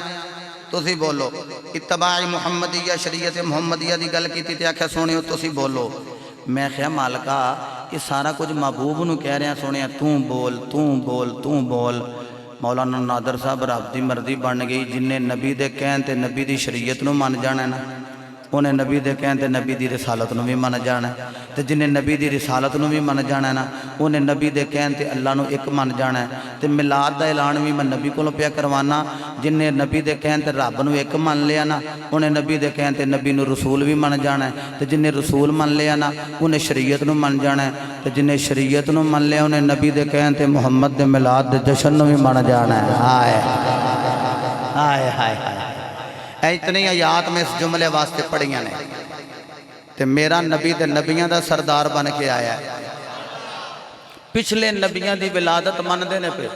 تسی بولو اتباع محمدیہ شریعت محمدیہ دی گل کیتی تے آکھیا سونیا تسی بولو میں خیا مالکا یہ سارا کچھ محبوب نو کہہ رہے ہیں سونیا توں بول مولانا نادر صاحب رب دی مرضی بن گئی جن نے نبی دے کہن تے نبی دی شریعت نو مان جانا ہے نا انہیں نبی دے کہن تے نبی دی رسالت نو بھی مان جانا ہے تے جن نے نبی دی رسالت نو بھی مان جانا ہے نا انہیں نبی دے کہن تے اللہ نو ایک مان جانا ہے تے میلاد دا اعلان بھی میں نبی کو پیا کروانا جن نے نبی دے کہن تے رب نو ایک مان لیا نا انہیں نبی دے کہن تے نبی نو رسول بھی مان جانا ہے تے جن نے رسول مان لیا نا انہیں شریعت نو مان جانا ہے تے جن نے شریعت نو مان لیا انہیں نبی دے کہن تے محمد دے میلاد دے جشن نو بھی مان جانا ہے ہائے ہائے ہائے اے اتنی آیات میں اس جملے واسطے پڑھیاں نے تے میرا نبی تے نبیاں دا سردار بن کے آیا ہے پچھلے نبیاں دی ولادت من دے نے پہ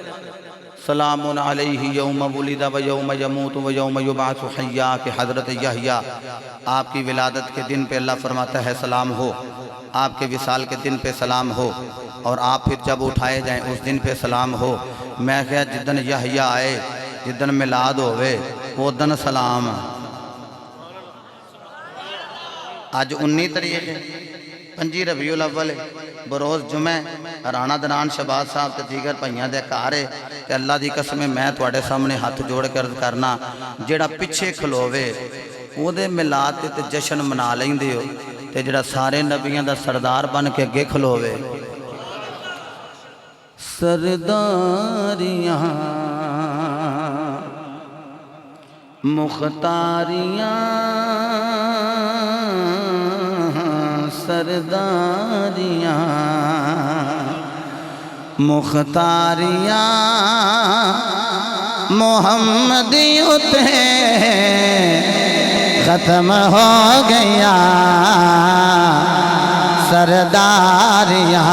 سلام علیہ یوم ولد و یوم یموت و یوم یبعث حیا کہ حضرت یحییٰ آپ کی ولادت کے دن پہ اللہ فرماتا ہے سلام ہو آپ کے وصال کے دن پہ سلام ہو اور آپ پھر جب اٹھائے جائیں اس دن پہ سلام ہو میں کہا جدن یحییٰ آئے جدن میلاد ہوئے اودن سلام اج 19 تاریخ 5 ربیع الاول بروز جمعہ رانا دران شہباز صاحب تے دیگر بھائیاں دے گھر ہے کہ اللہ دی قسم میں تواڈے سامنے ہاتھ جوڑ کے عرض کرنا جیڑا پیچھے کھلووے او دے میلاد تے جشن منا لیندے ہو تے جیڑا سارے نبیاں دا سردار بن کے اگے کھلووے سرداریاں مختاریاں سرداریاں مختاریاں محمدیوں تے ختم ہو گیا سرداریاں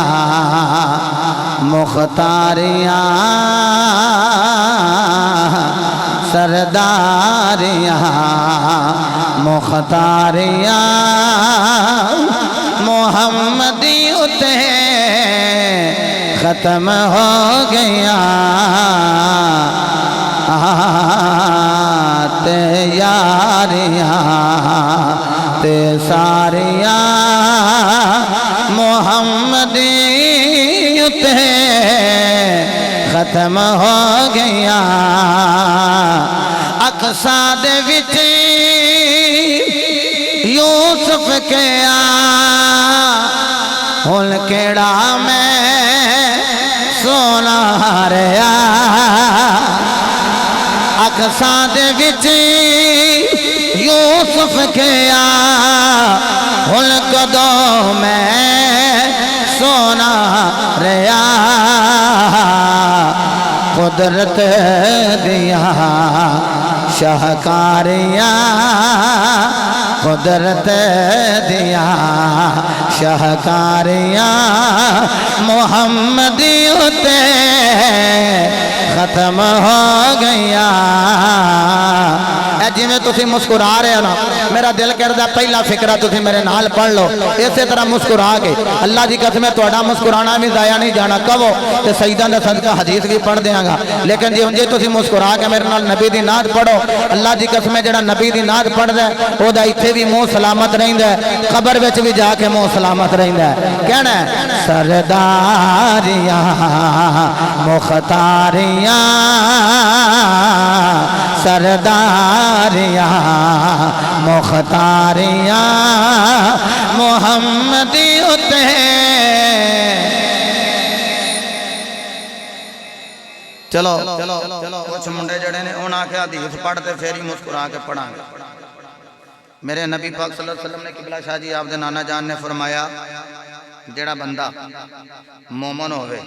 مختاریاں سرداریاں مختاریاں محمدیوں تے ختم ہو گیا تے یاریاں تے ساریاں محمدیوں تے ختم ہو گیا اقصا دے وچ یوسف کے ہن کیڑا میں سونا رہیا اقصا دے وچ یوسف کے ہن کدوں میں سونا رہیا قدرت دیا شاہکاریاں قدرت دیا شاہکاریاں محمدیوں تے ختم ہو گیا جی میں تسی مسکرا رہے ہو نا میرا دل کردہ پہلا فکرہ تسی میرے نال پڑھ لو اسی طرح مسکرا کے اللہ دی قسم تہاڈا مسکرانا بھی ضائع نہیں جانا کہو تے سیداں دا صدقہ حدیث بھی پڑھ دیاں گا لیکن جی تسی مسکرا کے میرے نال نبی دی نعت پڑھو اللہ دی قسم جڑا نبی دی نعت پڑھدا ہے او دا ایتھے بھی منہ سلامت رہندا ہے قبر وچ بھی جا کے منہ سلامت رہندا ہے کہنا ہے سرداریاں مختاریاں سرداریاں مختاریاں محمدیوں تے چلو کچھ منڈے جڑے نے انہاں کے حدیث پڑھتے پھر ہی مسکرا کے پڑھاں گے میرے نبی پاک صلی اللہ علیہ وسلم نے قبلہ شاہ جی آپ دے نانا جان نے فرمایا جڑا بندہ مومن ہوئے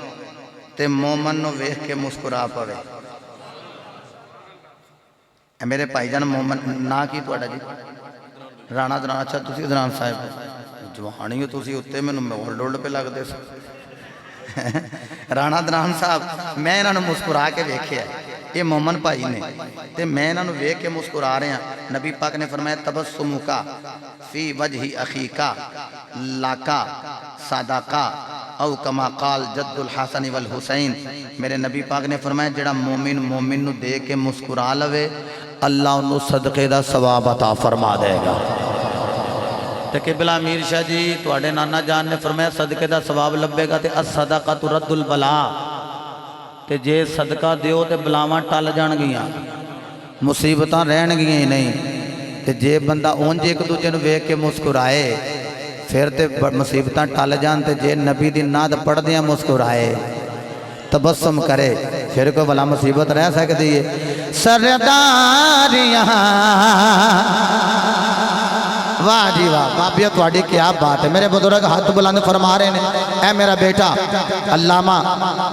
تے مومن نو ویکھ کے مسکرا پوے میرے بھائی جان مومن نا کی تہاڈا جی رانا دران اچھا تسی دران صاحب جوانی ہو تسی اتے مینوں مول ڈولڈ پہ لگدے سی رانا دران صاحب میں انہاں نوں مسکرا کے ویکھیا یہ مومن بھائی نے تے میں انہاں نوں ویکھ کے مسکرا رہے ہیں نبی پاک نے فرمایا تبسمکا فی وجہ اخیکا لاکا صدقہ او کما قال جد الحسن والحسین میرے نبی پاک نے فرمایا جڑا مومن مومن نو دے کے مسکرا لوے اللہ انہوں صدقے دا ثواب عطا فرما دے گا تے قبلہ امیر شاہ جی تواڈے نانا جان نے فرمایا صدقے دا ثواب لبے گا تے الصدقہ ترد البلا تے جے صدقہ دیو تے بلاواں ٹل جان گیاں مصیبتاں رہن گیاں ہی نہیں تے جے بندہ اونج ایک دوجے نوں ویکھ کے مسکرائے پھر تے مصیبتاں ٹل جان تے جے نبی دی نعت پڑھ دیاں مسکرائے تبسم کرے پھر کوئی بلا مصیبت رہ سکتی ہے سرداریاں واہ جی واہ بابیہ تواڈی کیا بات ہے میرے بزرگ ہاتھ بلند فرما رہے ہیں اے میرا بیٹا علامہ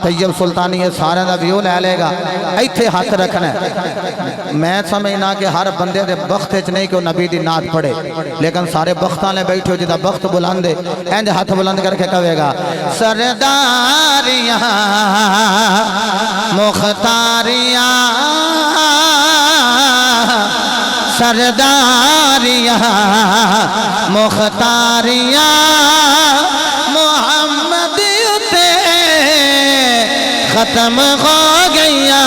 طیب سلطانی یہ سارے دا ویو لے لے گا ایتھے ہاتھ رکھنا ہے میں سمجھنا کہ ہر بندے دے بخت اچ نہیں کہ وہ نبی دی نعت پڑھے لیکن سارے بختاں لے بیٹھو جدا بخت بلند ہے اینج ہاتھ بلند کر کے کہے گا سرداریاں مختاریاں سرداریاں مختاریاں محمدیوں تے ختم ہو گیا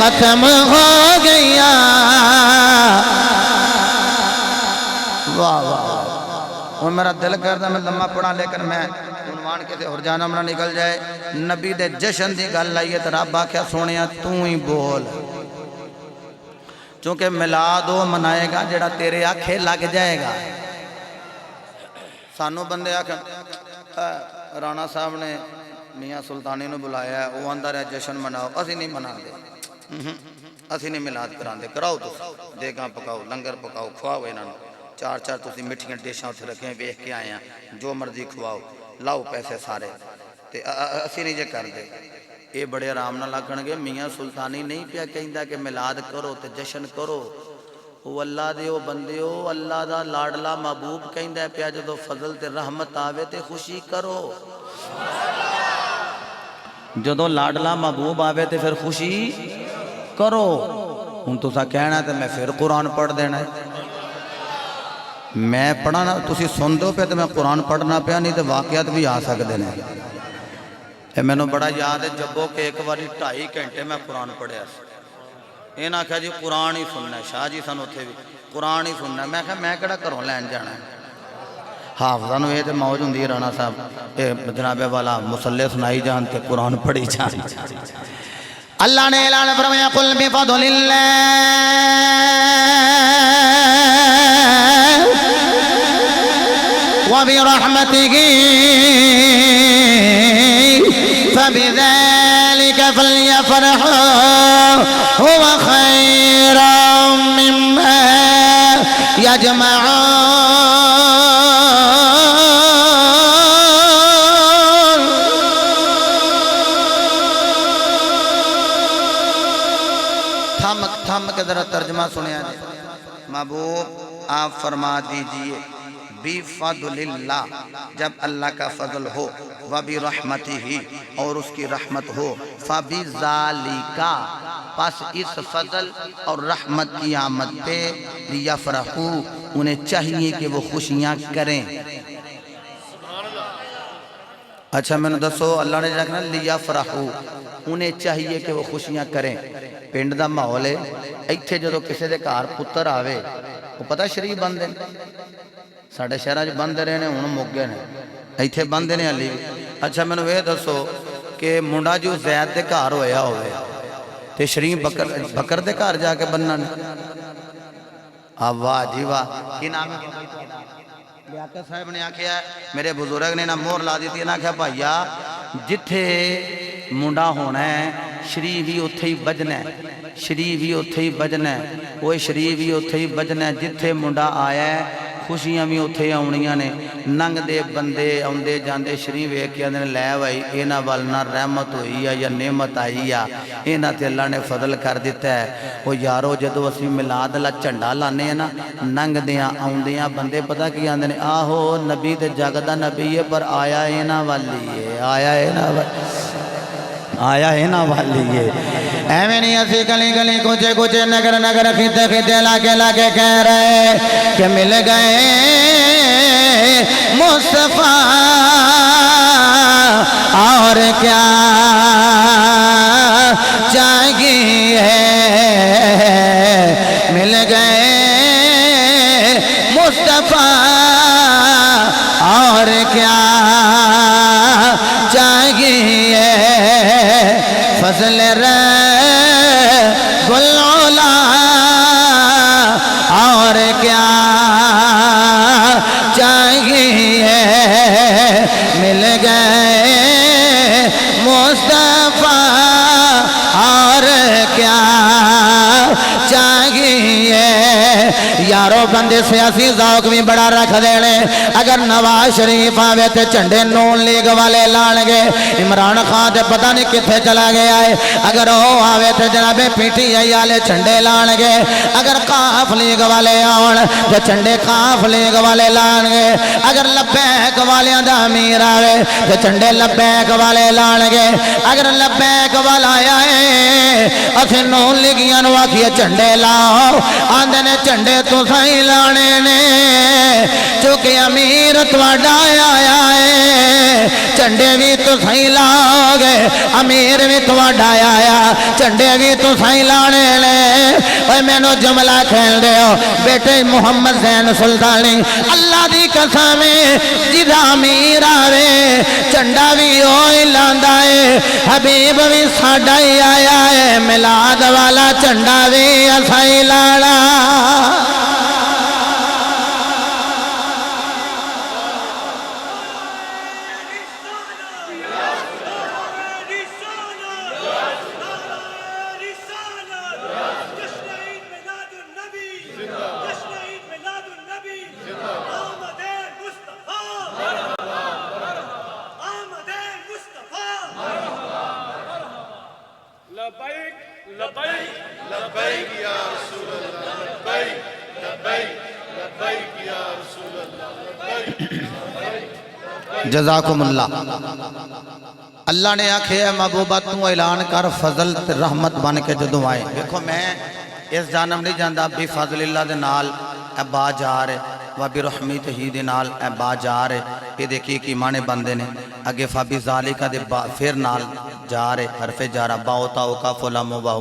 ختم ہو گیا. واہ واہ. وہ میرا دل کرتا میں لمحہ پڑھا لیکن میں عنوان کے اور جانا منا نکل جائے. نبی دے جشن دی گل آئیے تو رب آکھیا سونیا تو ہی بول. چونکہ میلاد وہ منائے گا جڑا تیرے آنکھیں لگ جائے گا. سانو بندے آکھیں رانا صاحب نے میاں سلطانی نے بلایا ہے وہ اندر ہے جشن مناؤ. اسی نہیں منا دے, اسی نہیں میلاد کران دے. کراؤ تو دیگاں پکاؤ, لنگر پکاؤ, کھواؤ انہاں. چار چار تسی مٹھیاں ڈیشاں اتھے رکھیں ویکھ کے آئے ہیں جو مرضی کھواؤ لاؤ پیسے سارے. تے اسی نہیں جے کر دے. اے بڑے آرام نہ لگن گے. میاں سلطانی نہیں پیا کہندا کہ میلاد کرو تے جشن کرو. وہ اللہ دے او بندے ہو, اللہ دا لاڈلا محبوب کہندا ہے پیا جدو فضل تے رحمت آوے تے خوشی کرو. جدو لاڈلا محبوب آوے تے پھر خوشی کرو. ہن تساں کہنا تے میں پھر قرآن پڑھ دینا ہے. میں پڑھنا تسی سن دو پہ تو میں قرآن پڑھنا پیا, نہیں تو واقعات بھی آ سکتے ہیں. میں نے بڑا یاد ہے جبو کہ ایک باری 2.5 گھنٹے میں قرآن پڑھیا. یہ نہ کہا جی قرآن ہی سننا ہے. شاہ جی سن اتھے بھی قرآن ہی سننا ہے. میں کہا میں کہڑا کروں لین جانا ہے. حافظہ نو یہ تو موج ہوں دی رانا صاحب جناب والا مسلح سنائی جان تے قرآن پڑھی جان. اللہ نے اعلان فرمایا قل بفضل اللہ وبرحمته فبذلك فليفرحوا هو خير مما يجمعون. تھم کے ذرا ترجمہ سنیا جائے. محبوب آپ فرما دیجئے بفضل اللہ, جب اللہ کا فضل ہو, وبرحمتہ اور اس کی رحمت ہو, فبذالک پس اس فضل اور رحمت کی آمد پہ لیفرحوا انہیں چاہیے کہ وہ خوشیاں کریں. اچھا میں نے دسو اللہ نے رکھنا لیفرحوا انہیں چاہیے کہ وہ خوشیاں کریں. پنڈ دا ماحول ہے ایتھے جدو کسی دے گھر پتر آوے وہ پتہ شریف بندے ساڑھے شہرہ جو بندے رہنے انہوں مگے نے ایتھے بندے نے علی. اچھا میں نے یہ دسو کہ منڈا جو زید دے گھر ہویا ہوئے تے شریف بکر دے گھر جا کے بننا نے. اب واہ جی واہ. کی نام ہے لیاقت صاحب نے آکھیا ہے میرے بزرگ نے نا مور لا دیتی ہے نا کہا بھائیا جتھے منڈا ہونا ہے شریف ہی اتھے ہی بجنا ہے, شریف ہی اتھے ہی بجنا ہے, وہ شریف ہی اتھے ہی بجنا ہے. جتھے منڈا آیا ہے خوشیاں بھی اتھے آنیاں نے. ننگ دے بندے آندے جاندے شریف ایک کیا دن لے بھائی اینا والنا رحمت ہوئی ہے یا نعمت آئی ہے, اینا تے اللہ نے فضل کر دیتا ہے. وہ یارو جدو اسی میلاد اللہ چنڈا لانے ہیں نا ننگ دیاں آندیاں بندے پتہ کی آندے نے آہو نبی تے جگدہ نبی ہے پر آیا اینا والی ہے, آیا اینا والی, آیا اینا والی ہے. ایویں نہیں اسی گلی گلی کچھے کچھے نگر نگر خطے خطے لاکے لاکے کہہ رہے کہ مل گئے مصطفیٰ اور کیا چاہیے. مل گئے مصطفیٰ اور کیا چاہیے. فضل رب العلا اور کیا چاہیے. مل گئے مصطفیٰ اور کیا چاہیے. یارو بندے سیاسی ذوق بھی بڑا رکھ دینے. اگر نواز شریف آوے تے جھنڈے نون لیگ والے لان گے, عمران خان تے پتہ نہیں کتھے چلا گیا ہے. اگر وہ آوے تے جناب پی ٹی آئی والے جھنڈے لان گے. اگر کاف لیگ والے آن تے جھنڈے کاف لیگ والے لان گے. اگر لبیک والیاں دا امیر آوے تے جھنڈے لبیک والے لان گے. اگر لبیک والا آیا ہے اسے نون لیگیاں نو آکھیے جھنڈے لاؤ, آندے نے جھنڈے تو سائی لانے نے چونکہ امیر تواڈا آیا ہے. جھنڈے بھی تو صحیح لاؤ گے امیر بھی تواڈا آیا جھنڈے بھی تو صحیح لانے لے اوے مینوں جملہ کھیل دیو بیٹے محمد زین سلطانی اللہ دی قسم جدا امیر آوے جھنڈا بھی ہوئی لاندا ہے حبیب بھی ساڈا ہی آیا ہے میلاد والا جھنڈا بھی اساں ہی لانا جزاکم اللہ اللہ نے آکھے ہے محبوبہ تو اعلان کر فضل تے رحمت بن کے جدوں آئے دیکھو میں اس جانب نہیں جاندہ بی فضل اللہ دے نال اے با جا رہے و بی رحمیت ہی دے نال اے با جا رہے یہ دیکھئے کہ مانے بندے نے اگے فابی ذالکہ دے پھر نال جا رہے حرف جارہ باؤ تاؤ کا فلام و باؤ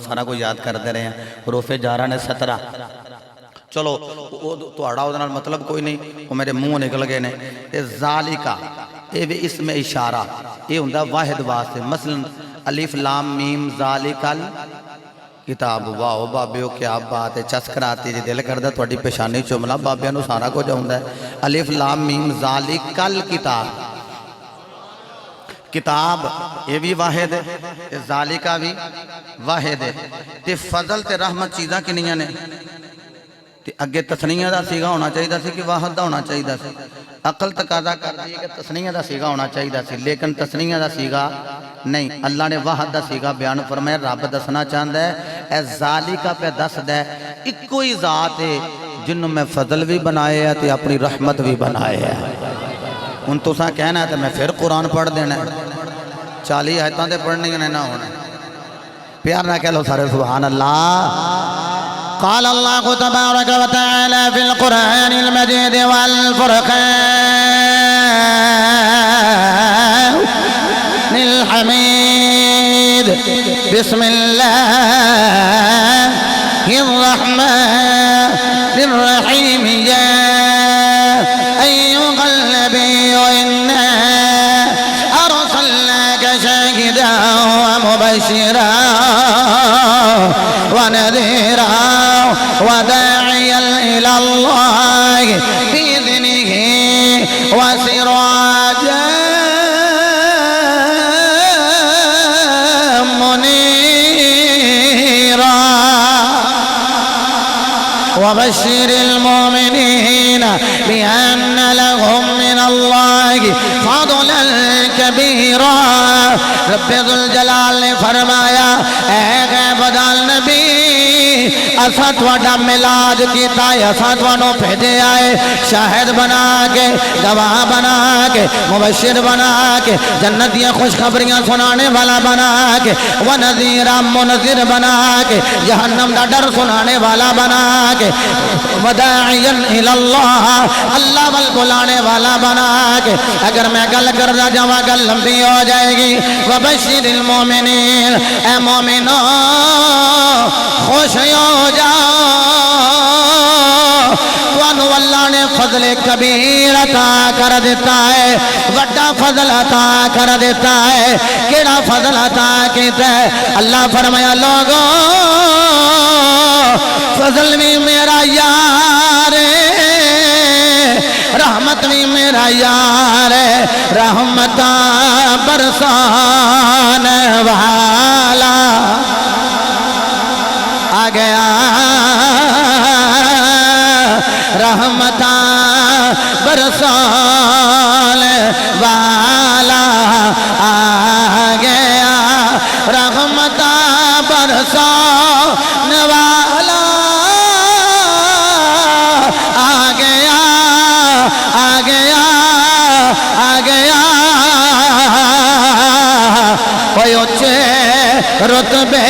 سارا کو یاد کر دے رہے ہیں حروف جارہ نے 17 چلو تو اڑاؤ دنال مطلب کوئی نہیں وہ میرے منہ نکل گئے نے ذالکہ یہ بھی اسم اشارہ یہ ہوندہ واحد واسطے مثلا الف لام میم ذالکہ کتاب واو بابیو کیا بات ہے چسکراتی جی دل کردہ توڑی پیشانی چملا بابیاں نو سارا کو جاؤندہ ہے الف لام میم ذالکہ کتاب کتاب یہ بھی واحد ہے ذالکہ بھی واحد ہے تے فضل تے رحمت چیزاں کی نہیں ہیں اگے تسنیہ دا سیگا ہونا چاہیدہ سی کہ واحد دا ہونا چاہیدہ سی عقل تقاضا کر دی کہ تسنیہ دا سیگا ہونا چاہیدہ سی لیکن تسنیہ دا سیگا نہیں اللہ نے واحد دا سیگا بیان فرمائے رب دسنا چاہندہ ہے اے ذالکہ پہ دس دے ایک کوئی ذات ہے جنہوں میں فضل بھی بنائے ہے تے اپنی رحمت بھی بنائے ہے ان تو ساں کہنا ہے تے میں پھر قرآن پڑھ دینا ہے 40 آیتاں دے پڑھنے نہ ہونا پیار نہ کہہ لو سارے سبحان اللہ قال الله تبارك وتعالى في القرآن المجيد والفرقان الحميد بسم الله الرحمن الرحيم يا أيها النبي إنا أرسلناك شاهدا ومبشرا ونذيرا وداعيا إلى الله بإذنه وسراجا منيرا وبشر المؤمنين بأن لهم من الله فضلا كبيرا رب ذو الجلال نے فرمایا اے غیبت النبی اسا تواڈا میلاد کیتا ہے اسا تانوں بھیجے آئے شاہد بنا کے گواہ بنا کے مبشر بنا کے جنت کی خوشخبریاں سنانے والا بنا کے ونذیر منذر بنا کے جہنم دا ڈر سنانے والا بنا کے وداعیا الی اللہ اللہ ول بلانے والا بنا کے اگر میں گل کردا جاواں گل لمبی ہو جائے گی وبشر المومنین اے مومنو خوش ہو جاؤ تو اللہ نے فضل کبیر عطا کر دیتا ہے وڈا فضل عطا کر دیتا ہے کیڑا فضل عطا کیتا ہے اللہ فرمایا لوگوں فضل بھی میرا یار ہے رحمت بھی میرا یار ہے رحمت برسان والا آ گیا رحمت برسان والا آ گیا رحمت برسان والا آ گیا آ گیا آ گیا کوئی اچھے رتبے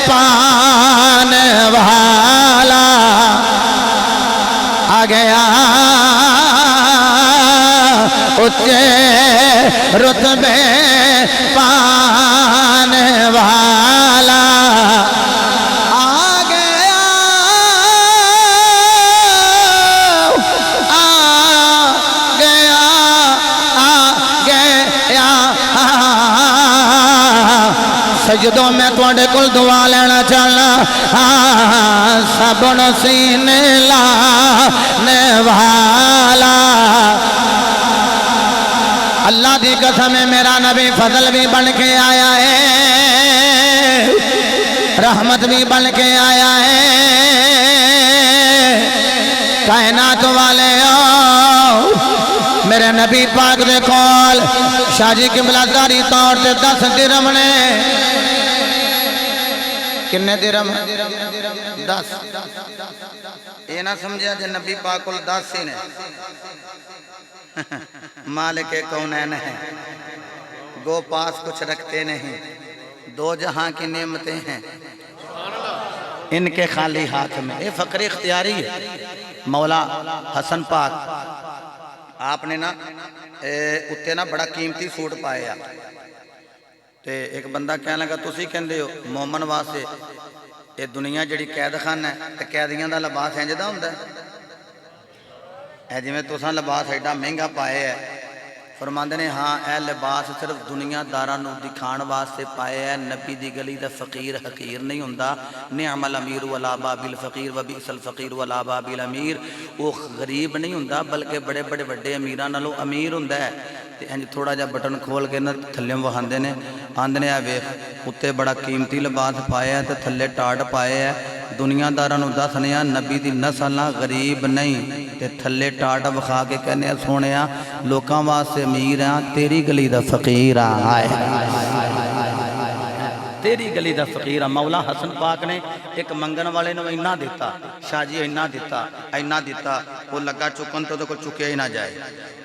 پان والا آ گیا اچے رتبے پانے والا سجدوں میں تواڈے کول دعا لینا چاہنا سب سینے لانے والا اللہ دی قسم ہے میرا نبی فضل بھی بن کے آیا ہے رحمت بھی بن کے آیا ہے کائنات والے میرے نبی پاک دے کول شاہ جی قبلہ داری طور تے 10 درہم نے کنے درہم 10 یہ نہ سمجھا جے نبی پاک کول 10 ہی نے مالک کونین ہے گو پاس کچھ رکھتے نہیں دو جہاں کی نعمتیں ہیں ان کے خالی ہاتھ میں یہ فقر اختیاری ہے مولا حسن پاک آپ نے نا اتے نا بڑا قیمتی سوٹ پائے تے ایک بندہ کہنے لگا تسی کہندے ہو مومن واسطے یہ دنیا جڑی قید خان ہے تے قیدیاں دا لباس انجدا ہوندا ہے جی میں تساں لباس ایڈا مہنگا پائے ہے فرماندے نے ہاں اے لباس صرف دنیا داراں نو دکھان واسطے پائے ہے نبی دی گلی دا فقیر حقیر نہیں ہوندا نعم الامیر ولا بابل فقیر وبئس الفقیر ولا بابل امیر وہ غریب نہیں ہوندا بلکہ بڑے بڑے بڑے امیراں نالوں امیر ہوندا ہے تے انج تھوڑا جا بٹن کھول کے نا تھلے وہاندے نے آندے نے ویکھ اتے بڑا قیمتی لباس پایا ہے تے تھلے ٹاٹ پائے ہے دنیا داراں نو دسنے نبی دی نسل غریب نہیں تے تھلے ٹاٹ وکھا کے کہنے سونیا لوکاں واسطے امیر ہاں تیری گلی دا فقیر آئے تیری گلی دا فقیر ہاں مولا حسن پاک نے ایک منگن والے نے اینا دیتا شاہ جی اینا دیتا وہ لگا چکن تو کوئی چکیا ہی نہ جائے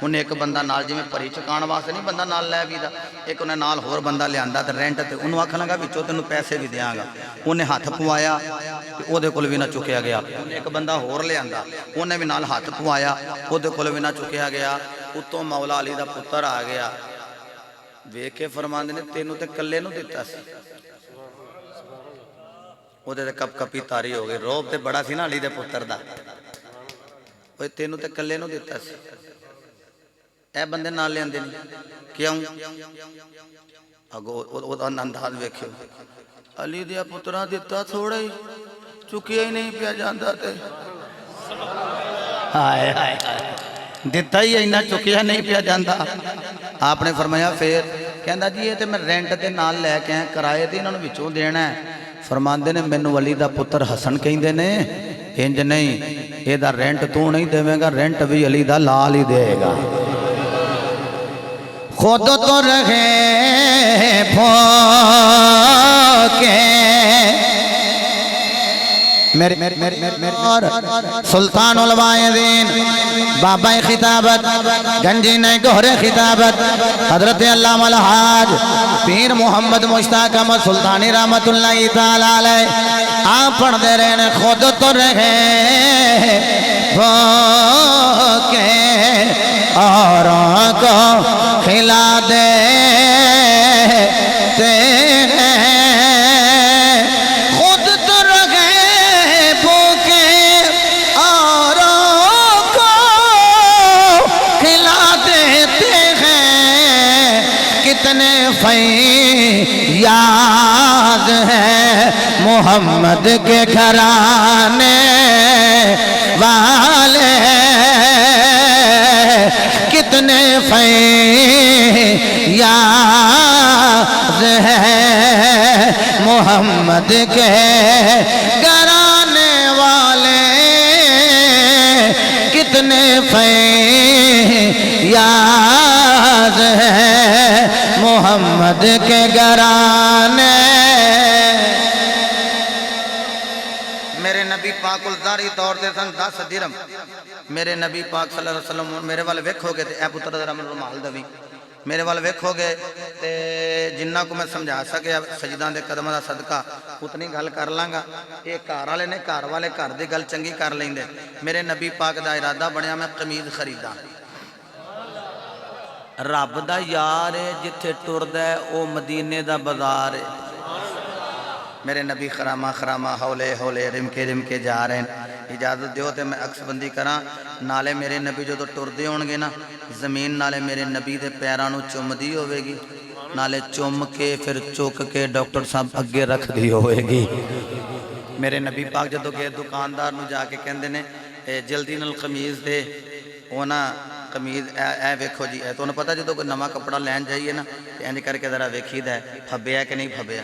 انہیں ایک بندہ نال جی میں پری چکان واسطے نہیں بندہ نال لے بھی دا ایک انہیں نال ہور بندہ لے آندہ تے رینٹ تے انہوں آکھا لگا بچوں تینوں پیسے بھی دیاں گا انہیں ہاتھ پوایا او دے کل بھی نہ چکیا گیا انہیں ایک بندہ ہور لے آندہ انہیں بھی نال ہاتھ پوایا او دے کل بھی نہ چکیا گیا اتوں مولا علی دا پتر آ گیا ویکھے فرماندے نے تینوں تے کلے نو دیتا سی وہ دے کپ کپی تاری ہو گئی روب تے بڑا سی نا علی دے پتر دا وہ تینوں تے کلے نو دیتا سی اے بندے نال لے اندے نہیں کیوں اگو وہ انداز ویکھیو علی دیا پترہ دیتا تھوڑا ہی چکیا ہی نہیں پیا جاندہ تے ہائے ہائے دیتا ہی اینا چکیا نہیں پیا جاندہ آپ نے فرمایا پھر کہندہ جی یہ تے میں رینٹ تے نال لے کے ہیں کرائے تے انہوں نے بچوں دینا ہے فرماندے نے مینوں علی دا پتر حسن کہندے نے انج نہیں اے دا رینٹ تو نہیں دے گا رینٹ بھی علی دا لال ہی دے گا خود تو رہے پھوکے سلطان الوائدین بابا خطابت گنجی نے گہر خطابت حضرت علامہ الحاج پیر محمد مشتاق احمد سلطانی رحمت اللہ تعالیٰ علیہ آپ پڑھ دے رہے ہیں خود تو رہے بھوکے اوروں کو کھلا دیتے ہیں خود تو رہے بھوکے اوروں کو کھلا دیتے ہیں کتنے فیاض ہیں محمد کے گھرانے والے کتنے فیاض ہیں محمد کے گھرانے والے کتنے فیاض ہیں محمد کے گھرانے میرے نبی پاک الزاری طور تے سن 10 درہم میرے نبی پاک صلی اللہ علیہ وسلم میرے والے ویکھو گے تے اے پتر ذرا من رومال دوی میرے والے ویکھو گے تے جنہ کو میں سمجھا سکیا سجداں دے قدماں دا صدقہ اتنی گل کر لاں گا اے گھر والے نے گھر والے گھر دی گل چنگی کر لیندے میرے نبی پاک دا ارادہ بنیا میں قمیض خریداں رب دا یار ہے جتھے ٹردا ہے او مدینے دا بازار ہے میرے نبی خرامہ خرامہ ہولے ہولے رمکے رمکے جا رہے ہیں اجازت دیو تے میں عکس بندی کراں نالے میرے نبی جو تو ٹردے ہون گے نا زمین نالے میرے نبی دے پیرانو چم دی ہوئے گی نالے چم کے پھر چوک کے ڈاکٹر صاحب اگے رکھ دی ہوئے گی میرے نبی پاک جدو گئے دکاندار نو جا کے کہندے نے جلدی نال قمیض دے اونا قمیض اے ویکھو جی اے تو انہوں پتا جدو کوئی نواں کپڑا لین جائیے نا اینج کر کے ذرا ویکھی دا ہے پھبیا کہ نہیں پھبیا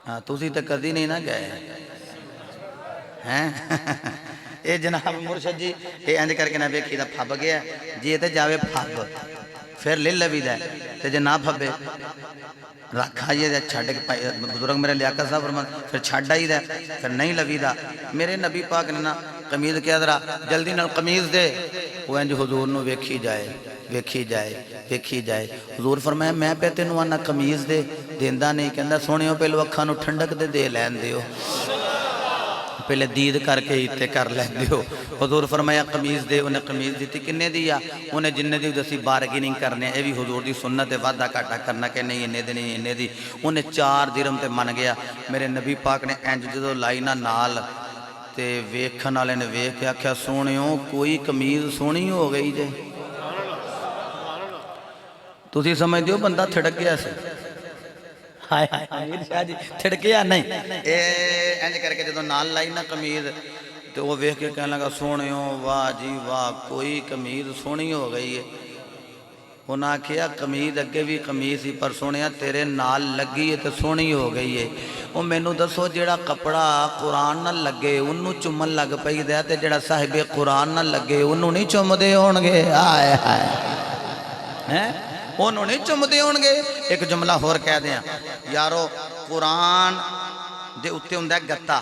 ہاں تسی تے کدی نہیں نہ گئے ہیں اے جناب مرشد جی اے اینج کر کے نہ ویکھی دا پھب گیا جی تے جاوے پھب پھر لے لوی دا تے جے نہ پھبے رکھا یہ دے چھڑ کے بزرگ میرے لیاقت صاحب فرمان پھر چھڑ آئی دے پھر نہیں لوی دا میرے نبی پاک نے نا قمیض کیا ذرا جلدی نال قمیض دے وہ انج حضور نو ویکھی جائے ویکھی جائے ویکھی جائے حضور فرمایا میں پہ تینوں آنا قمیض دے دیندہ نہیں کہندہ سونیوں پہلو اکھاں نو ٹھنڈک دے لین دیو پہلے دید کر کے ہیتے کر لین دیو حضور فرمایا قمیض دے انہیں قمیض دیتی کنے دیا انہیں جنہیں دی دسی بارگیننگ کرنے اے بھی حضور دی سنت وعدہ کاٹا کرنا کہ نہیں انہیں دی نہیں انہیں دی انہیں 4 درہم تے من گیا میرے نبی پاک نے انج جدو لائنا نال تے ویکھن والے نے ویکھ کے آکھیا سونیوں کوئی قمیض سونی ہو گئی جے تسی سمجھ دیو بندہ تھڑک گیا سے ہائے ہائے امیر شاہ جی تھڑکیا نہیں اے انج کر کے جدو نال لائی نا قمیض تو وہ ویکھ کے کہنے لگا سونیوں واہ جی واہ کوئی قمیض سونی ہو گئی ہے انہاں کیا قمیض اگے بھی قمیض ہی پر سونیا تیرے نال لگی ہے تو سونی ہو گئی ہے وہ مینوں دسو جیڑا کپڑا قرآن نہ لگے انہوں چمن لگ پئی دے تے جیڑا صاحب قرآن نہ لگے انہوں نہیں چم دے ہون گے آئے آئے ہیں انہوں نہیں چم دے ہون گے ایک جملہ ہور کہہ دیں یارو قرآن دے اتے ہوں دے گتا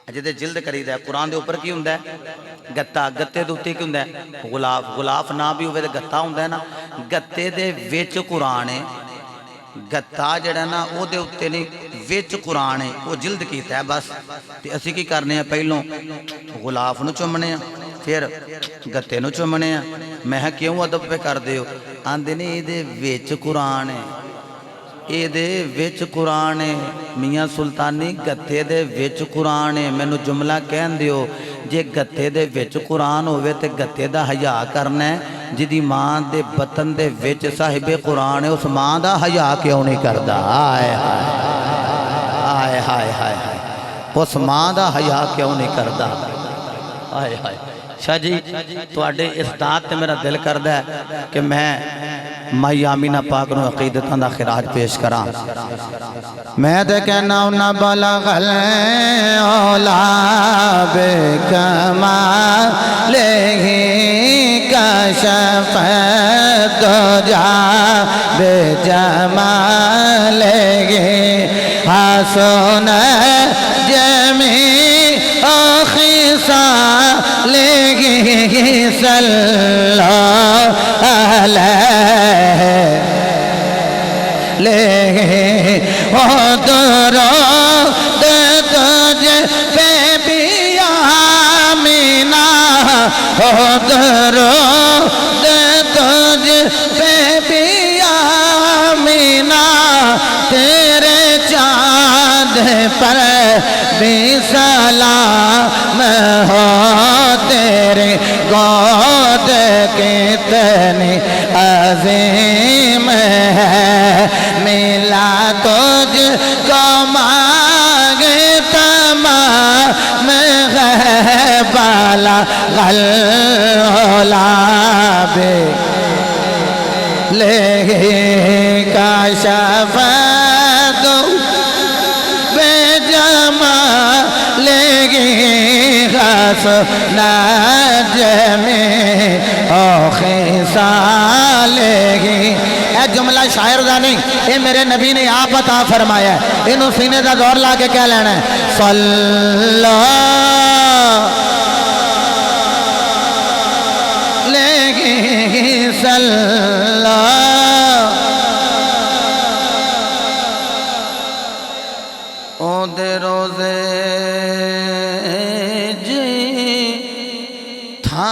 جدے جلد کرید ہے قرآن دے اوپر کی ہوں دے گتا گتے دے اتے کی ہوں دے غلاف غلاف نہ بھی ہوئے دے گتا ہوں دے نا گتے دے ویچ قرآن ہے گتا جڑا نا او دے اتے نہیں ویچ قرآن ہے وہ جلد کیتا ہے بس تے اسی کی کرنے ہیں پہلوں غلاف نو چمنے ہیں پھر گتے نو چمنے ہیں میں کیوں ادب پہ کر دیو آندے نے دے ویچ قرآن ہے اے دے ویچ قرآن ہے میاں سلطانی گتے دے ویچ قرآن ہے میں نو جملہ کہن دیو جے گتے دے ویچ قرآن ہوئے تے گتے دا حیاء کرنا ہے جدی ماں دے بطن دے ویچ صاحب قرآن ہے اس ماں دا حیاء کیوں نہیں کردہ آئے ہائے آئے ہائے ہائے اس ماں دا حیاء کیوں نہیں کردہ آئے ہائے شاہ جی تو اڈے اس دات تے میرا دل کردہ ہے کہ میں مائی آمینہ پاک نو عقیدتاں دا خراج پیش کرام میں تے کہنا انہا بلغ العلا بکمالہ کشف الدجا بجمالہ حسن جمیع خصالہ صلی اللہ علیہ درود تجھے پہ بھی آمینہ درود تجھے پہ بھی آمینہ تیرے چاند پر بھی سلام ہو تیرے گود کتنی عظیم ہے ملا تجھ کو مانگے تمام غیبالا غلولا بے لے کاشف دو بے جمالہ حسن جمیع خصالہ اے جملہ شاعر دا نہیں اے میرے نبی نے آپ عطا فرمایا ہے انہوں سینے دا دور لا کے کیا لینا ہے صلی او دے روزے جی تھا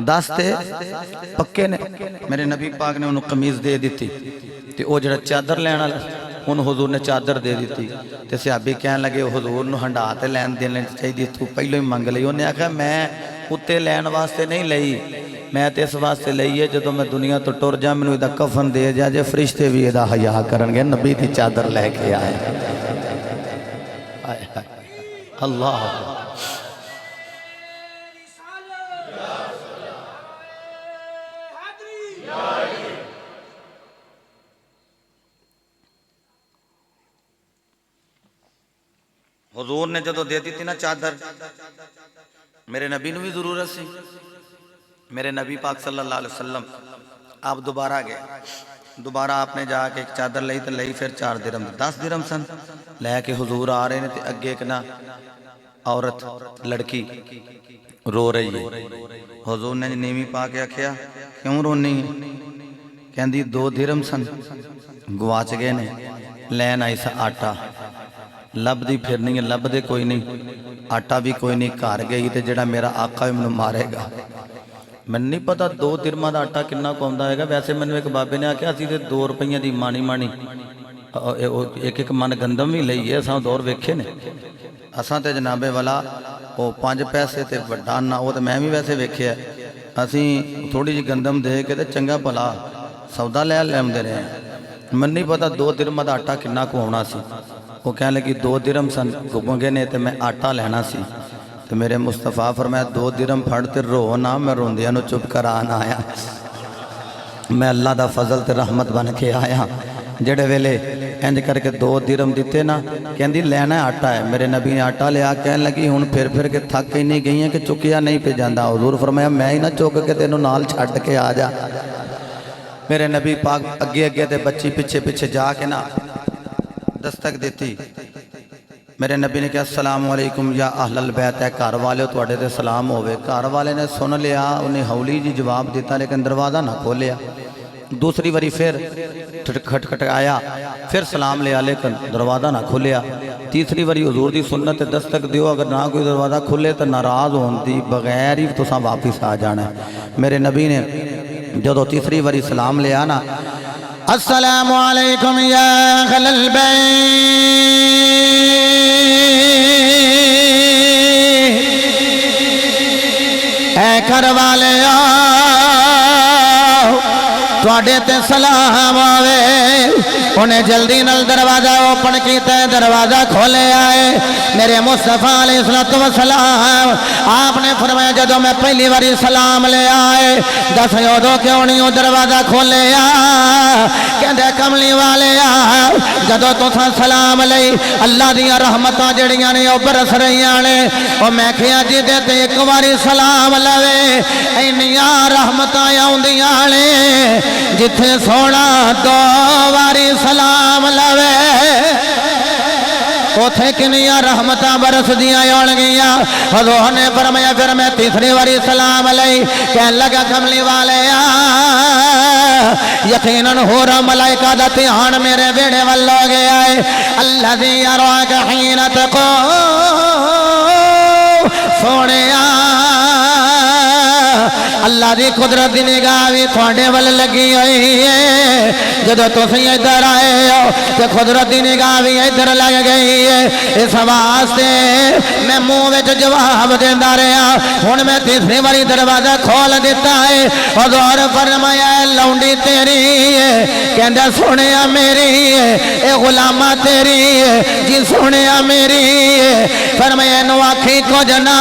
10 تے پکے نے. میرے نبی پاک نے انہوں قمیض دے دیتی تے او جڑا چادر لین والا انہوں حضور نے چادر دے دیتی تے صحابی کہنے لگے حضور نو ہنڈا تے لین دینے چاہیے تو پہلو ہی منگ لئی. انہیں آخیا میں اتے لین واسطے نہیں لئی, میں تے اس واسطے لئی ہے جدو میں دنیا تو ٹر جا مینوں دا کفن دے جا جے فرشتے بھی دا حیا کرن گے نبی دی چادر لے کے آئے. اللہ حضور نے جدو دے دی تھی نا چادر, میرے نبی نو بھی ضرورت سی. میرے نبی پاک صلی اللہ علیہ وسلم آپ دوبارہ گئے, دوبارہ آپ نے جا کے ایک چادر لئی تو لئی پھر 4 درہم 10 درہم سن لے کے حضور آ رہے ہیں تے اگے ایک نا عورت لڑکی رو رہی ہے. حضور نے نیوی پا کے آکھیا کیوں رونی ہے؟ کہندی 2 درہم سن گواچ گئے نے, لین آئی سا آٹا لب دی پھرنی ہے, لب دے کوئی نہیں, آٹا بھی کوئی نہیں, گھر گئی تے جڑا میرا آقا منو مارے گا. میں نہیں پتا 2 درہم دا آٹا کنا کوندا ہے گا. ویسے منو ایک بابے نے آکھیا اسی تے 2 روپیہ دی مانی مانی ایک من گندم بھی لئی ہے, اساں دور ویکھے نے. اساں تے جناب والا او 5 پیسے تے وڈا نا او تے میں بھی ویسے ویکھیا. اسیں تھوڑی جی گندم دے کے تے چنگا بھلا سودا لے لیندے رہے ہیں. میں نہیں پتا 2 درہم دا آٹا کنا کو ہونا سی. وہ کہنے لگی 2 درہم سن گھگے نے تے میں آٹا لینا سی. تو میرے مصطفیٰ فرمایا 2 درہم پھڑ تے رو نا, میں روندیاں نو چپ کر آنا آیا. میں اللہ دا فضل تے رحمت بن کے آیا. جڑے ویلے انج کر کے 2 درہم دیتے نا, کہندی لینا آٹا ہے. میرے نبی نے آٹا لیا, کہنے لگی ہن پھر کے تھک ہی نہیں گئی ہیں کہ چکیا نہیں پہ جاندہ. حضور فرمایا میں ہی نہ چک کے تینوں نال چھڑ کے آ جا. میرے نبی پاک اگے اگے تے بچی پیچھے پیچھے جا کے نا دستک دیتی. میرے نبی نے کہا السلام علیکم یا اہل البیت, ہے گھر والے توڑے تے سلام ہوئے. گھر والے نے سن لیا, انہیں ہولی جی جواب دیتا لیکن دروازہ نہ کھولیا. دوسری باری پھر کھٹ آیا, پھر سلام لیا لیکن دروازہ نہ کھولیا. تیسری باری حضور دی سنت دستک دیو, اگر نہ کوئی دروازہ کھلے تو ناراض ہون دی بغیر ہی تساں واپس آ جانا ہے. میرے نبی نے جدو تیسری باری سلام لیا نا, السلام علیکم یا اہل البیت, اے گھر والے تواڈے تے سلام آوے. انہیں جلدی نل دروازہ اوپن کیتا ہے, دروازہ کھولے آئے. میرے مصطفیٰ علیہ السلام آپ نے فرمایا جدو میں پہلی باری سلام لے آئے, دس یودو کیوں نہیں ہو دروازہ کھولے آ. کہندے کملی والے آ جدو تساں سلام لئی اللہ دیاں رحمتاں جڑیاں نے او برس رہیاں نے. او میں کہیا جی دے تے ایک باری سلام لوے اینیاں رحمتاں آوندیاں نے جتھے سونا 2 باری سلام لوے اوتھے کنیاں رحمتاں برس دیاں آن گیاں. حضور نے فرمایا پھر میں تیسری باری سلام لئی, کہنے لگا کملی والے یقیناً ہور ملائکہ دا دھیان میرے بیڑے وال ہو گیا ہے. الذی یراک حین تقوم, سونیا اللہ دی قدرت دی نگاہ بھی تھوڑے ول لگی ہوئی ہے. جدو تسی ادھر آئے ہو تو قدرت دی نگاہ بھی ادھر لگ گئی ہے. اس واسطے میں منہ وچ جواب دیندا رہا. ہن میں تیسری باری دروازہ کھول دیتا ہے. حضور فرمایا لونڈی تیری ہے, کہندا سنیا میری ہے, اے غلامہ تیری ہے جی سنیا میری ہے. فرمایا نو آکھی کچھ نہ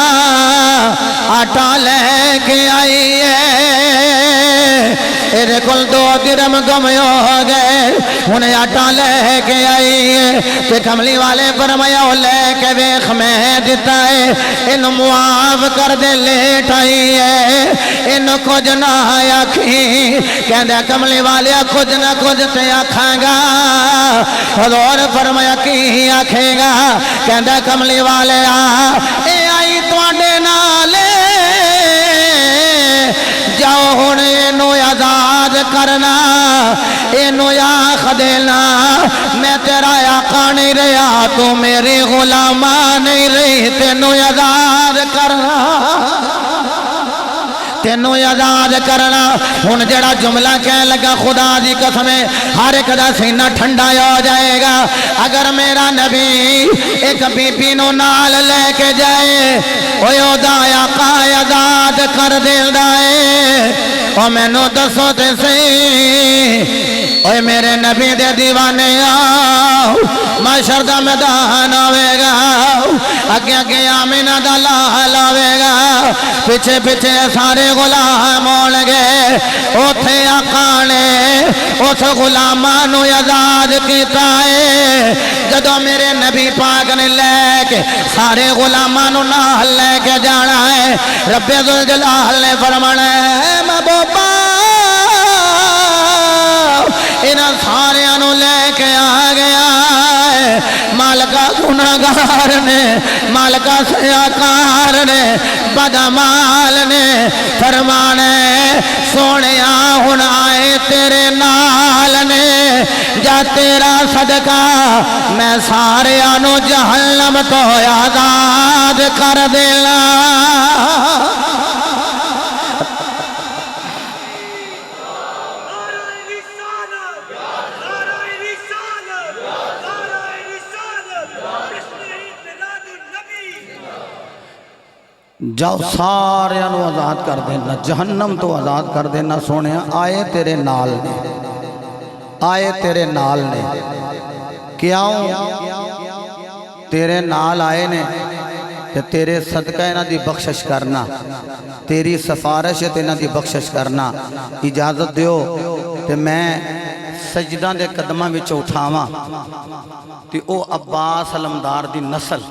آٹا لے کے آئی ہے, ایرے کل 2 درہم گم ہو گئے, انہیں آٹا لے کے آئی ہے. کہ کملی والے فرمایا لے کے ویخ میں دیتا ہے, ان معاف کر دے لیٹ آئی ہے, ان کچھ نہ آکھی. کہندہ کملی والے کچھ نہ کچھ تے آکھاں گا. حضور فرمایا کی آکھے گا؟ کہندہ کملی والے اے آئی تواڈے نالے جاؤ ہن اینو آزاد کرنا, اینو آکھ دینا میں تیرا آقا نہیں رہا, تو میری غلامہ نہیں رہی, تینو آزاد کرنا. تینوں آزاد کرنا ہن جڑا جملہ کہنے لگا خدا دی قسم ہر ایک دا سینہ ٹھنڈا ہو جائے گا اگر میرا نبی ایک بی بی نو نال لے کے جائے اوے او دا آقا آزاد کر دیندا ہے او مینوں دسو تے صحیح اوے میرے نبی دے دیوانے آؤ محشر دا میدان ہوے گا اگے اگے آمینہ دا لال ہوے گا پیچھے پیچھے سارے غلام ہون گے اوتھے آقا نے اس غلاماں نو آزاد کیتا ہے جدوں میرے نبی پاک نے لے کے سارے غلاماں نو نال لے کے جانا ہے رب ذوالجلال نے فرمانا ہے محبوبا انہاں سارے انہوں لے کے آ گیا ہے مالکہ گناہگار نے مالکہ سیاکار نے بدعمال نے فرمانے سونیا ہن آئے تیرے نال نے جا تیرا صدقہ میں سارے انہوں جہنم تو آزاد کر دینا جاؤ سارے انہوں آزاد کر دینا جہنم تو آزاد کر دینا سونے آئے تیرے نال نے آئے تیرے نال نے کیوں تیرے نال آئے نے کہ تیرے صدقہ انہاں دی بخشش کرنا تیری سفارش انہاں دی بخشش کرنا اجازت دیو کہ میں سجدہ دے قدمہ وچ اٹھاواں تے او عباس علمدار دی نسل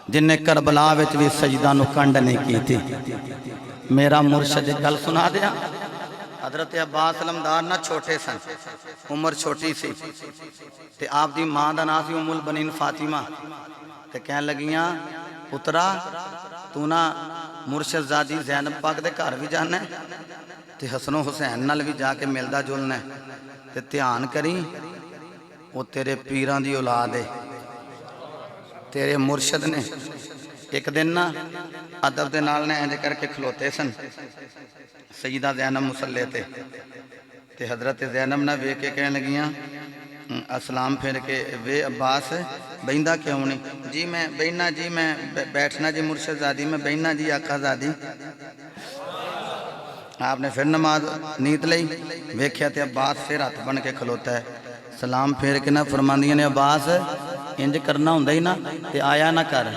جن نے کربلا وچ بھی سجدہ نو کنڈ نہیں کی تھی میرا مرشد گل سنا دیا حضرت عباس علمدار نہ چھوٹے سن عمر چھوٹی سی تے آپ دی ماں دا نام سی ام البنین فاطمہ تے کہنے لگیاں پترا تو نہ مرشد زادی زینب پاک دے گھر بھی جانا ہے تے حسن و حسین نال بھی جا کے ملدا جلنا ہے تے دھیان کری وہ تیرے پیران دی اولاد ہے تیرے مرشد نے ایک دن نا ادب دے نال نے انج کر کے کھلوتے سن سیدہ زینب مسلح تے حضرت زینب نہ وے کے کہنے لگیاں اسلام پھر کے وے عباس بیندہ کیوں نہیں جی میں بینا جی میں بیٹھنا جی مرشد زادی میں بینا جی آقا زادی آپ نے پھر نماز نیت لئی ویکھیا تے عباس پھر ہاتھ بن کے کھلوتا ہے سلام پھر کے نہ فرماندیاں نے عباس انج کرنا ہوندا ہی نا تے آیا نہ کر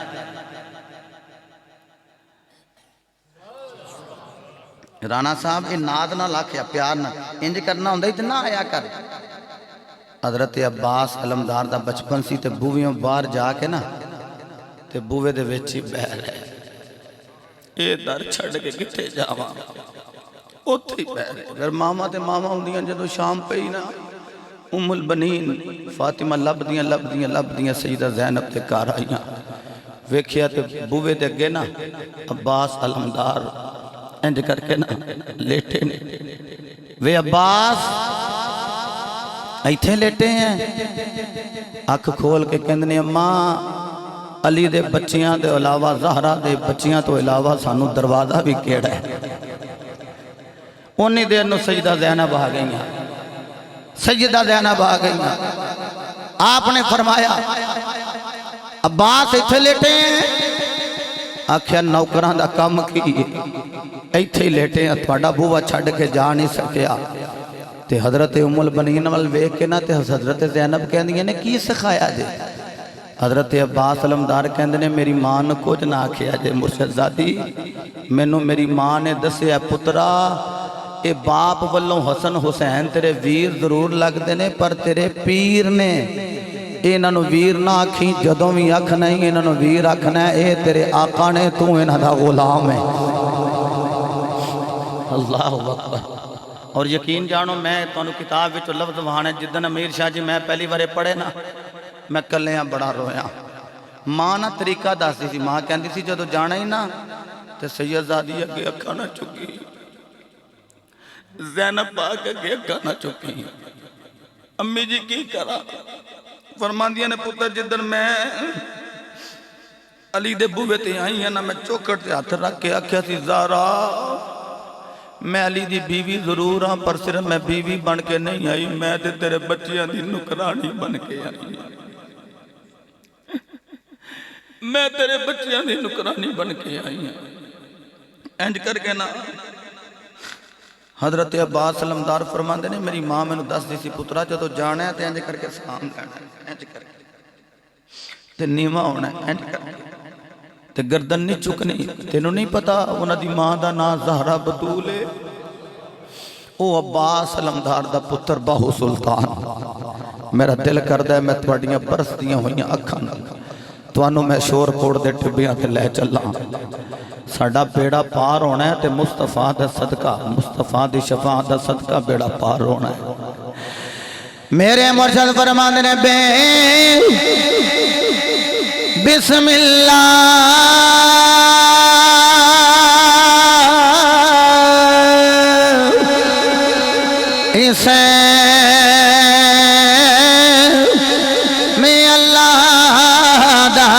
رانا صاحب یہ ناد نہ لاکھیا پیار نہ انج کرنا ہوندا ہی تے نہ آیا کر حضرت عباس علمدار دا بچپن سی تے بوویوں باہر جا کے نا تے بووے دے وچ ہی بہ رہے اے در چھڑ کے کتے جاواں اوتھے ہی بہ رہے اگر ماما تے ماما ہوندیاں جدوں شام پئی نا ام البنین فاطمہ لبدیاں سیدہ زینب تے کار آئیاں ویکھیا تے بووے تے اگے نا عباس علمدار انج کر کے نا لیٹے نے وے عباس ایتھے لیٹے ہیں اکھ کھول کے کہندے اماں علی دے بچیاں دے علاوہ زہرا دے بچیاں تو علاوہ سانو دروازہ بھی کیڑا ہے انہی دیر نو سیدہ زینب آ گئیاں سیدہ زینب آ گئیاں آپ نے فرمایا عباس ایتھے لیٹے ہیں آکھیا نوکران دا کم کی ایتھے لیٹے ہیں تھوڑا بوہ چھڑ کے جا نہیں سکیا تے حضرت ام البنین وال ویکھ کے نا تے حضرت زینب کہندیاں نے کی سکھایا جے حضرت عباس علمدار کہندے نے میری ماں نے کچھ نہ آکھیا جے مرشد زادی مینوں میری ماں نے دسیا پترا اے باپ والوں حسن حسین تیرے ویر ضرور لگ دینے پر تیرے پیر نے انہاں نو ویر نہ آکھیں جدوں بھی اکھ نہیں انہاں نو ویر آکھنا ہے اے تیرے آقا نے تو انہاں دا غلام ہے اللہ اکبر اور یقین جانو میں تانوں کتاب وچ لفظ وہانے جدن امیر شاہ جی میں پہلی بارے پڑھے نا میں کلیاں بڑا رویا ماں نہ طریقہ دسدی سی ماں کہندی سی جدوں جانا ہی نا تے سید زادی اگے اکھاں نہ چکی زینب پاک اگے اکھاں نہ چکی امی جی کی کرا فرماندیاں نے پتر جدن میں علی دے بوے تے آئی ہیں نا میں چوکٹ تے ہاتھ رکھ کے آکھیا سی زہرا میں علی دی بیوی ضرور ہاں پر صرف میں بیوی بن کے نہیں آئی میں تے تیرے بچیاں دی نکرانی بن کے آئی میں تیرے بچیاں دی نکرانی بن کے آئی ہیں انج کر کے نا حضرت عباس علمدار فرماندے نے میری ماں میں دس دی سی پترا جدو جانا ہے تے انج کر کے سلام کرنا ہے انج کر کے تے نیواں ہونا ہے انج کر کے تے گردن نہیں چکنی تینوں نہیں پتا انہاں دی ماں دا نام زہرا بطول ہے او عباس علمدار دا پتر باہو سلطان میرا دل کردہ ہے میں تواڈیاں برسدیاں ہوئیاں اکھاں توانوں میں شور کوڑ دے ٹبیاں تے لے چلا ساڈا بیڑا پار ہونا ہے تے مصطفیٰ دا صدقہ مصطفیٰ دی شفاعت دا صدقہ بیڑا پار ہونا ہے میرے مرشد فرماندے نے بسم اللہ اسے میں اللہ دا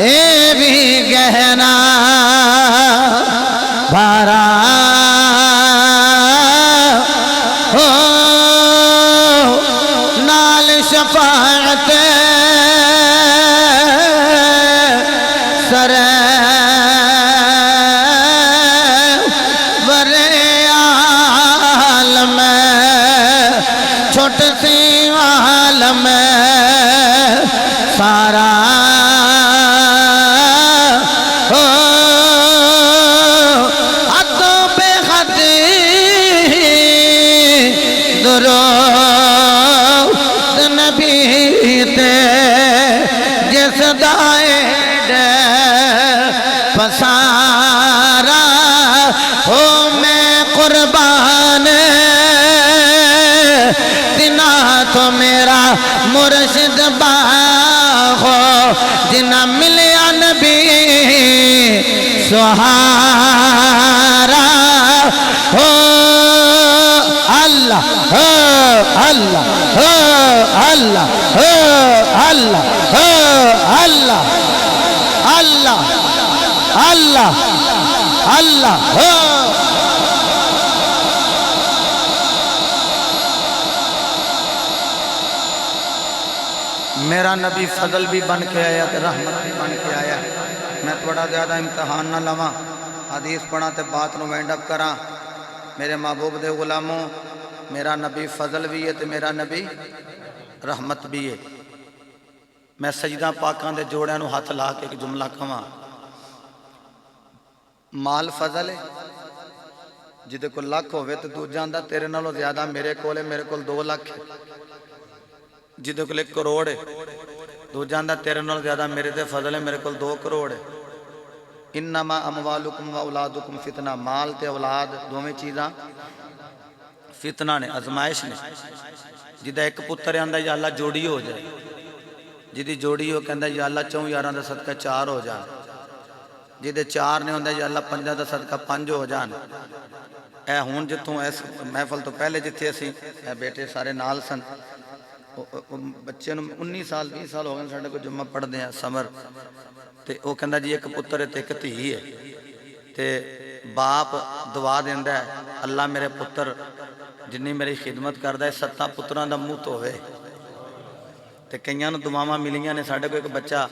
اے بھی گہنا بھارا ہو نال شفاعت سر ورے عالم چھوٹ سی عالم سارا ہو عدو بے خطی درود نبی تے جس دائے پسارا ہو میں قربان دنا تو میرا مرشد باغو جنا ملیا نبی سہارا ہو اللہ ہو اللہ ہو اللہ ہو اللہ ہو اللہ اللہ اللہ اللہ ہو میرا نبی فضل بھی بن کے آیا تے رحمت بھی بن کے آیا میں تھوڑا زیادہ امتحان نہ لواں حدیث پڑھا تے بات نو وینڈ اپ کراں میرے محبوب دے غلاموں میرا نبی فضل بھی ہے تے میرا نبی رحمت بھی ہے میں سجدہ پاکاں دے جوڑیاں نو ہاتھ لا کے ایک جملہ کہاں مال فضل ہے جدے کو لاکھ ہوئے تو دو جاندہ تیرے نالوں زیادہ میرے کول ہے میرے کول 2 لاکھ ہے جدے کو 1 کروڑ ہے دو جاندہ تیرے نالوں زیادہ میرے تے فضل ہے میرے کول 2 کروڑ ہے انما اموالکم و اولادکم فتنہ مال تے اولاد دوویں چیزاں فتنہ نے ازمائش نے جدہ ایک پتر آندا یا اللہ جوڑی ہو جائے جدی جوڑی ہو کہندا یا اللہ 4 یاراں دا صدقہ 4 ہو جان جدے 4 نے ہوندا یا اللہ 5 دا صدقہ 5 ہو جان اے ہون جتوں اس محفل تو پہلے جتھے اسی اے بیٹے سارے نال سن بچے نو 19 سال 20 سال ہو گئے ساڈے کو جمعہ پڑھ دے ہیں سمر تے او کہندا جی ایک پتر ہے تے ایک دھی ہے تے باپ دعا دیندا ہے اللہ میرے پتر جنی میری خدمت کردا ہے 7 پتراں دا منہ دھوے تے کئیاں نو دعاواں ملیاں نے ساڈے کو ایک بچہ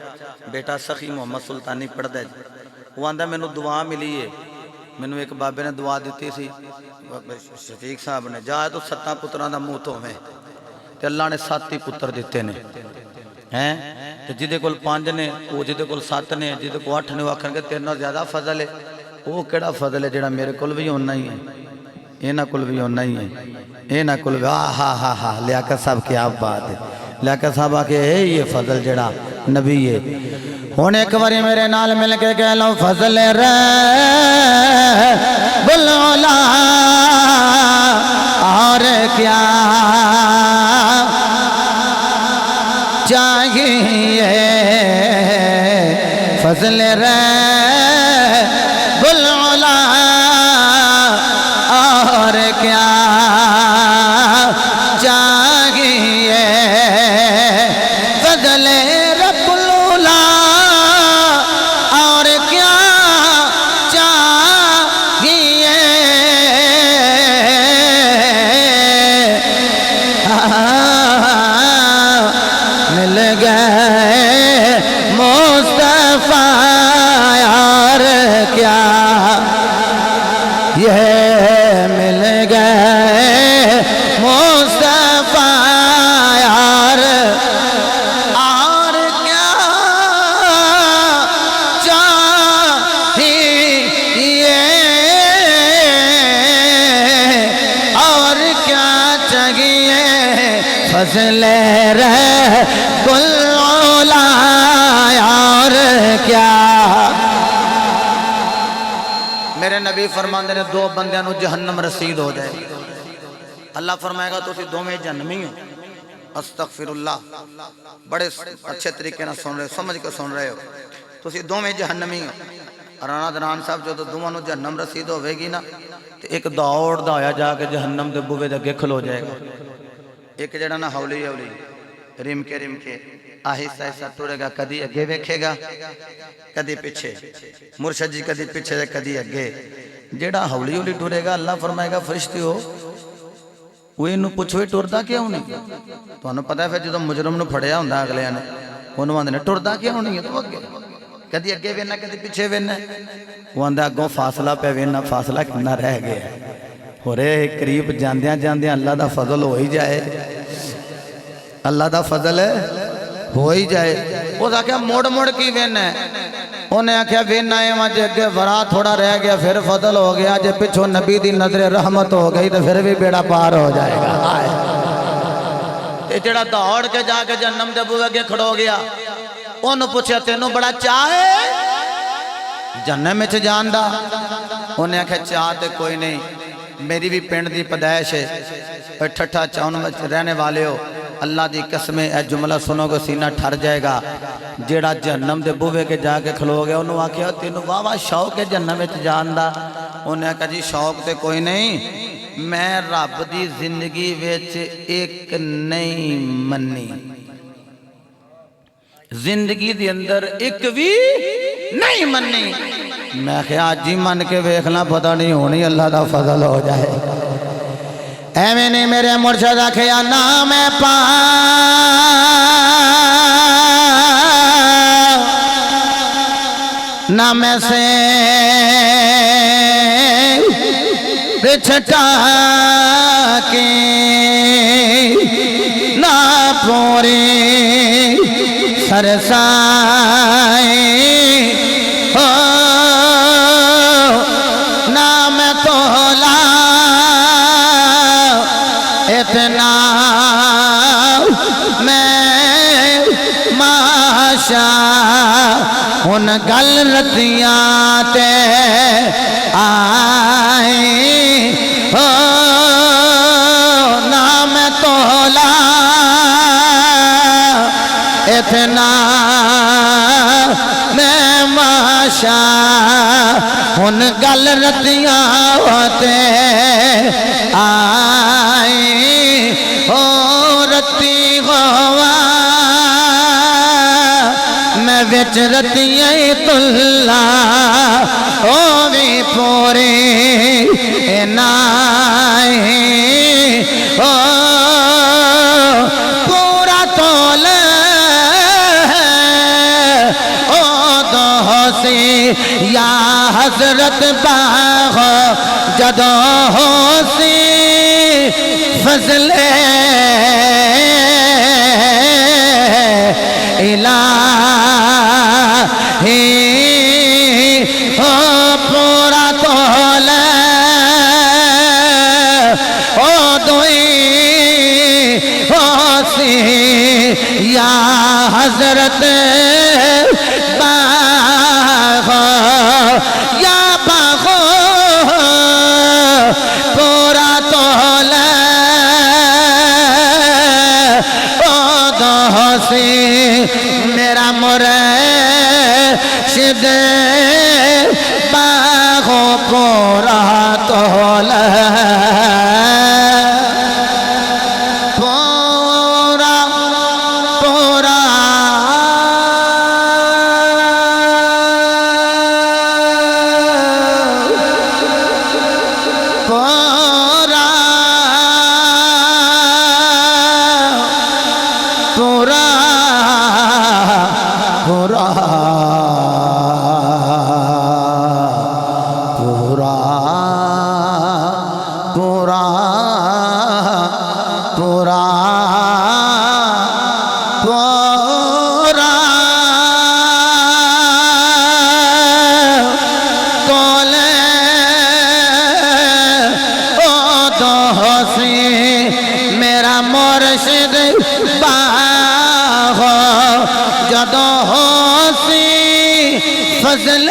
بیٹا سخی محمد سلطانی پڑھدا ہے وہ آندا مینوں دعا ملی ہے مینوں ایک بابے نے دعا دیتی سی شفیق صاحب نے جا تو 7 پتراں دا منہ دھوے تے اللہ نے 7 ہی پتر دیتے نے ہیں تے جدے کول 5 نے وہ جدے کول 7 نے جدے کول 8 نے وہ آکھن گے تیرے نال زیادہ فضل ہے وہ کیڑا فضل ہے جڑا میرے کول بھی ہونا ہی ہے انہاں کول بھی ہونا ہی ہے انہاں کول بھی ہاں لیاقت صاحب کی آپ بات ہے لیاقت صاحب آ کے یہ فضل جڑا نبی ہے ہن ایک باری میرے نال مل کے کہہ لو فضل رب العلا اور کیا چاہیے فضل رب العلا اور کیا چاہیے فضل رب العلا فضل رب العلا اور کیا۔ میرے نبی فرماندے نے دو بندیاں نو جہنم رسید ہو جائے، اللہ فرمائے گا تو اسی دو میں جہنمی ہو۔ استغفر اللہ، بڑے اچھے طریقے نہ سن رہے ہو، سمجھ کے سن رہے ہو، تو اسی دو میں جہنمی ہو۔ رانا دران صاحب جو دونوں نو جہنم رسید ہوئے گی نا، تو ایک دوڑ دا ہویا جا کے جہنم دے بوے دے اگے کھلو جائے گا، ایک جڑا نا ہولی ہولی رم کے آہستہ آہستہ ٹورے گا، کدی اگے ویکھے گا کدی پیچھے، مرشد جی کدی پیچھے دے کدی اگے، جڑا ہولی ہولی ٹورے گا اللہ فرمائے گا فرشتے ہو وہ انہوں پوچھوے ٹوردا کیوں نہیں؟ تو انہوں پتہ ہے پھر جدو مجرم نو پھڑیا ہوندہ اگلے نے انہوں آندے نے ٹوردا کیوں نہیں ہے تو اگے کدی اگے وینا کدی پیچھے وینا، وہ آندہ اگوں فاصلہ پہ وینا، فاصلہ کتنا رہ گیا ہو رہے قریب جاندیاں جاندیاں اللہ دا فضل ہو ہی جائے، اللہ دا فضل ہو ہی جائے۔ وہ دا کیا موڑ کی وینا ہے، انہیں آکھیا وینا ہے وہاں جے اگے ورا تھوڑا رہ گیا پھر فضل ہو گیا، جے پچھو نبی دی نظر رحمت ہو گئی تو پھر بھی بیڑا پار ہو جائے گا۔ یہ جڑا دوڑ کے جا کے جہنم دے بوئے کے کھڑو گیا، انہوں پوچھا تینوں بڑا چاہے جہنم میں جاندہ، انہیں آکھیا چاہتے کوئی نہیں، میری بھی پینڈ دی پیدائش ہے، ٹھٹھا چاؤن میں رہنے والے ہو، اللہ دی قسمیں اے جملہ سنو گے سینہ ٹھر جائے گا۔ جیڑا جہنم دے بوے کے جا کے کھلو گیا، انہوں آکھیا تینوں واہ واہ شوق ہے جہنم میں جاندہ، انہیں کہا جی شوق تے کوئی نہیں، میں رب دی زندگی ویچ ایک نہیں منی، زندگی دی اندر ایک بھی نہیں منی، میں کہا جی من کے ویکھنا پتہ نہیں ہونی اللہ دا فضل ہو جائے۔ اے میں نے میرے مرشد آکھیا نام پا نام سے بچھٹا کے نا پوری سرسائے ہو نام تولا اتنا میں ماشا ان گل رتیاں تے آئے ہو نام تولا اتنا میں ماشا ان گل رتیاں ہوتے آئے ہو رتی ہوا میں وچ رتیاں تلا او بھی پوری نائے او پورا تول او دو سی یا حضرت باغ جدو ہو سی فضل الہی او پورا تول او دوئی او سی یا حضرت باغ یا باغ پورا تول او دو سی میرا مرشد باغ پورا تول پورا پورا پورا پورا پورا پورا پورا پورا پورا تولے او دو سی میرا مرشد باہو جدوں ہو سی فضل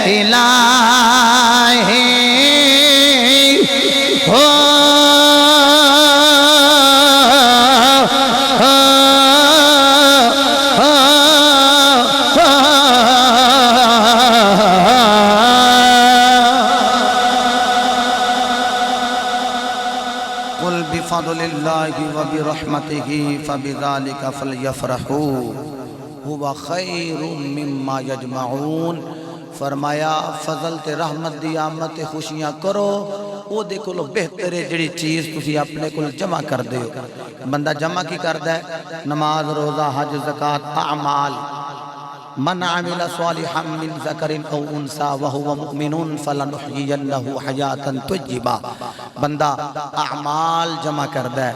الہی ہو قل بفضل اللہ وبرحمتہ فبذلک فلیفرحوا هو خیر مما یجمعون. فرمایا فضل تے رحمت دی آمد تے خوشیاں کرو، او دے کولو بہتر ہے جڑی چیز تسی اپنے کول جمع کر دیو. بندہ جمع کی کردا ہے؟ نماز، روزہ، حج، زکوٰۃ، اعمال. من عمل صالحا من ذکر او انثى وهو مؤمن فلنحيينه حیاة طیبہ. بندہ اعمال جمع کردا ہے.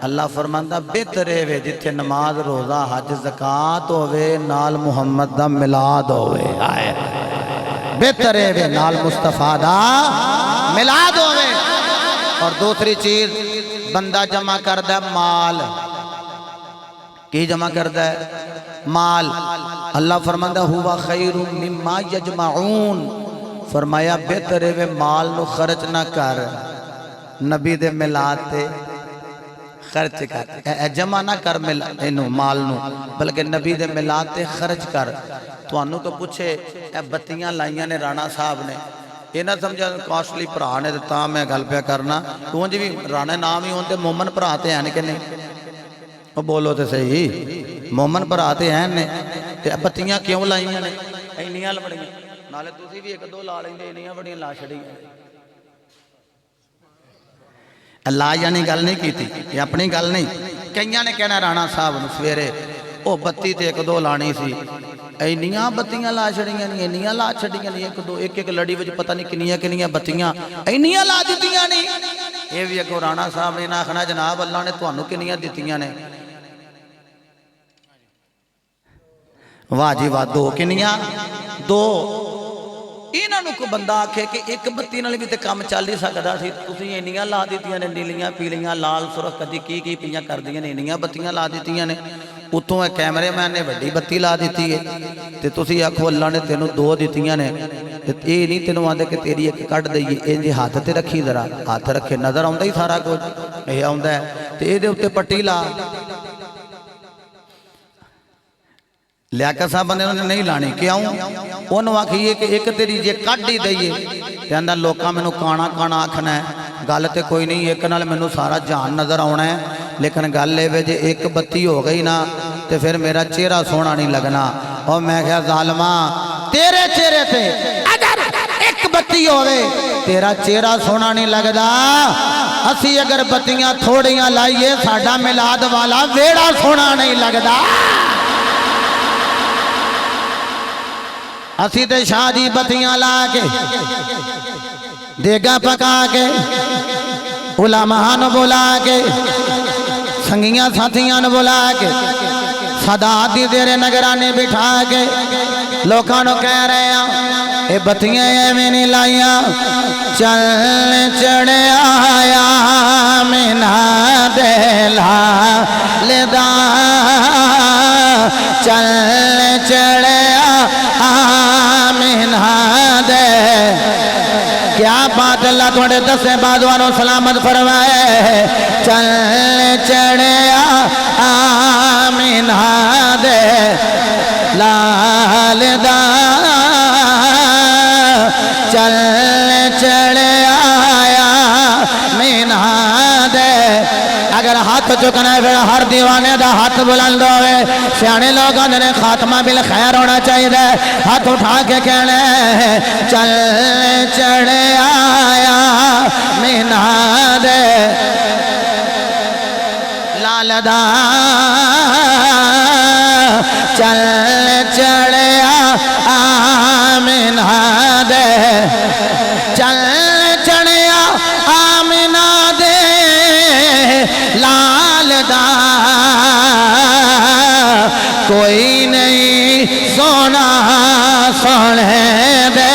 اللہ فرماندا بہتر ہے جتھے نماز، روزہ، حج، زکوٰۃ ہوے نال محمد دا میلاد ہوے. بہتر ہے نال مصطفیٰ دا میلاد ہوے. اور دوسری چیز بندہ جمع کردا ہے مال. کی جمع کردا ہے؟ مال. اللہ فرماندا ہوا خیر مما یجمعون. فرمایا بہتر ہے مال نو خرچ نہ کر، نبی دے میلاد تے خرچ کر. جمع نہ کر مال نو، بلکہ نبی دے میلاد تے خرچ کر. تانوں تو پوچھے اے بتیاں لائیاں نے رانا صاحب نے، یہ نہ سمجھا کاسٹلی بھرا نے تاں میں گل پیا کرنا. توں جی بھی رانے نام ہی ہون تے مومن بھرا تے ہیں کہ نہیں؟ وہ بولو تے صحیح، مومن بھرا تے ہیں نے. تے بتیاں کیوں لائیاں نے اینیاں بڑیاں؟ نالے تسی بھی ایک دو لا لیندے، اینیاں بڑیاں لا چھڑیاں. اللہ یعنی گل نہیں کیتی، یہ اپنی گل نہیں. کئیاں نے کہنا رانا صاحب نو سویرے او بتی تے ایک دو لانی سی، اینیاں بتیاں لا چھڑیاں نہیں، اینیاں لا چھڑیاں نہیں. ایک دو ایک لڑی وچ پتہ نہیں کنیاں بتیاں اینیاں لا دتیاں نہیں. یہ بھی اگوں رانا صاحب نے نہ آخنا جناب اللہ نے تانوں کنیاں دتیاں نے. واہ جی واہ، دو کنیاں دو. انہاں نوں کو بندہ آکھے کہ ایک بتی نال بھی تے کام چل ہی سکدا سی، تسی اینیاں لا دتیاں نے، نیلیاں پیلیاں لال سرخ کدی کی پیاں کردیاں نے، اینیاں بتیاں لا دتیاں نے. اتوں اے کیمرے مین نے وڈی بتی لا دیتی ہے تے تسی آکھو اللہ نے تینوں دو دتیاں نے. تے اے نہیں تینوں آندے کہ تیری ایک کڈ دئیے. انج ہاتھ تے رکھی ذرا، ہاتھ رکھے نظر آوندا ہی سارا کچھ اے آوندا ہے. تے اے دے اوتے پٹی لا. لیاقت صاحب بندے نے نہیں لانی. کیوں؟ انہوں آکھئیے کہ ایک تیری جے کڈ ہی دئیے تے اندر لوکاں مینوں کانا کانا آکھنا ہے. گل تے کوئی نہیں، ایک نال مینوں سارا جان نظر آنا ہے. لیکن گل لے وے جے ایک بتی ہو گئی نا تے پھر میرا چہرہ سونا نہیں لگنا. اور میں کہا ظالماں تیرے چہرے تے اگر ایک بتی ہوئے تیرا چہرہ سونا نہیں لگدا. اسی اگر بتیاں تھوڑیاں لائیے ساڈا میلاد والا ویڑا سونا نہیں لگدا. اسی تے شاہ جی بتیاں لا کے دیگا پکا کے علماء نو بلا کے سنگیاں ساتھیاں نو بلا کے صدا دی دیرے نگرانے بٹھا کے لوکاں نو کہہ رہے ہیں اے بتیاں ایویں نہیں لائیاں. چل چڑھے آیا مینا دے لالدا، چل چڑھے آمینہ دے. کیا بات اللہ تھوڑے دسے بازوانوں سلامت فرمائے. چل چڑھے آمینہ دے لالدا، چل چڑھے آیا مینہ دے. اگر ہاتھ چکنا ہے پھر ہر دیوانے دا ہاتھ بلند ہوئے. سیانے لوگوں نے خاتمہ بالخیر ہونا چاہیے. ہاتھ اٹھا کے کہنے چل چڑھے آیا مینہ دے لالدا، چل چڑھے آمینہ دے، چل چڑھے آمینہ دے لالدا. کوئی نہیں سونا سونے دے.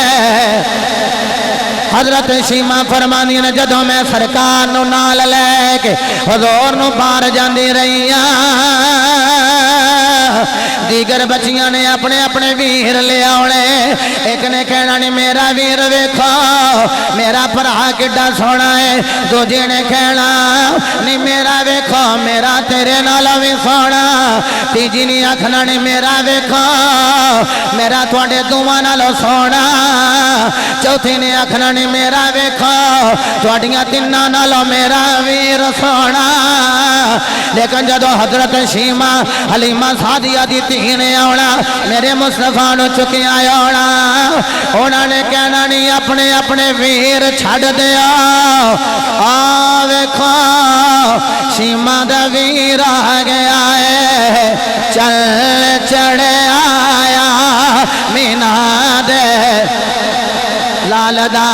حضرت شیما فرمانی نے جدوں میں سرکار نو نال لے کے حضور نو باہر جاندی رہی دیگر بچیاں نے اپنے اپنے ویر لے آنے ایک نے کہنا نہیں میرا ویر ویکھو میرا بھرا کڈا سونا ہے دوجے نے کہنا نہیں میرا ویکھو میرا تیرے نالوں بھی سونا تیجی نے آکھنا نہیں میرا ویکھو میرا تواڈے دوواں نالوں سونا چوتھی نے آکھنا نہیں میرا ویکھو تواڈیاں تیناں نالوں میرا ویر سونا لیکن جدو حضرت شیما حلیمہ سعدیہ دی دھی نے آنا میرے مصطفیٰ نو چکیا آنا انہوں نے کہنا نہیں اپنے اپنے ویر چھڑ دیا ویکھو شیما دا ویر آ گیا ہے چل چڑھے آیا مینا دے لال دا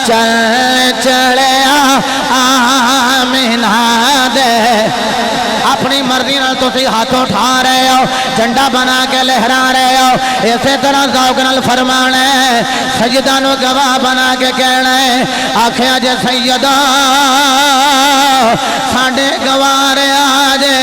چل چڑھے مینا دے اپنی مرضی نال تسی ہاتھ اٹھا رہے ہو جھنڈا بنا کے لہرا رہے ہو اسی طرح ذوق نال فرمانا ہے سجدہ نو گواہ بنا کے کہنا ہے آکھیا جے سیدہ ساڈے گوار آجے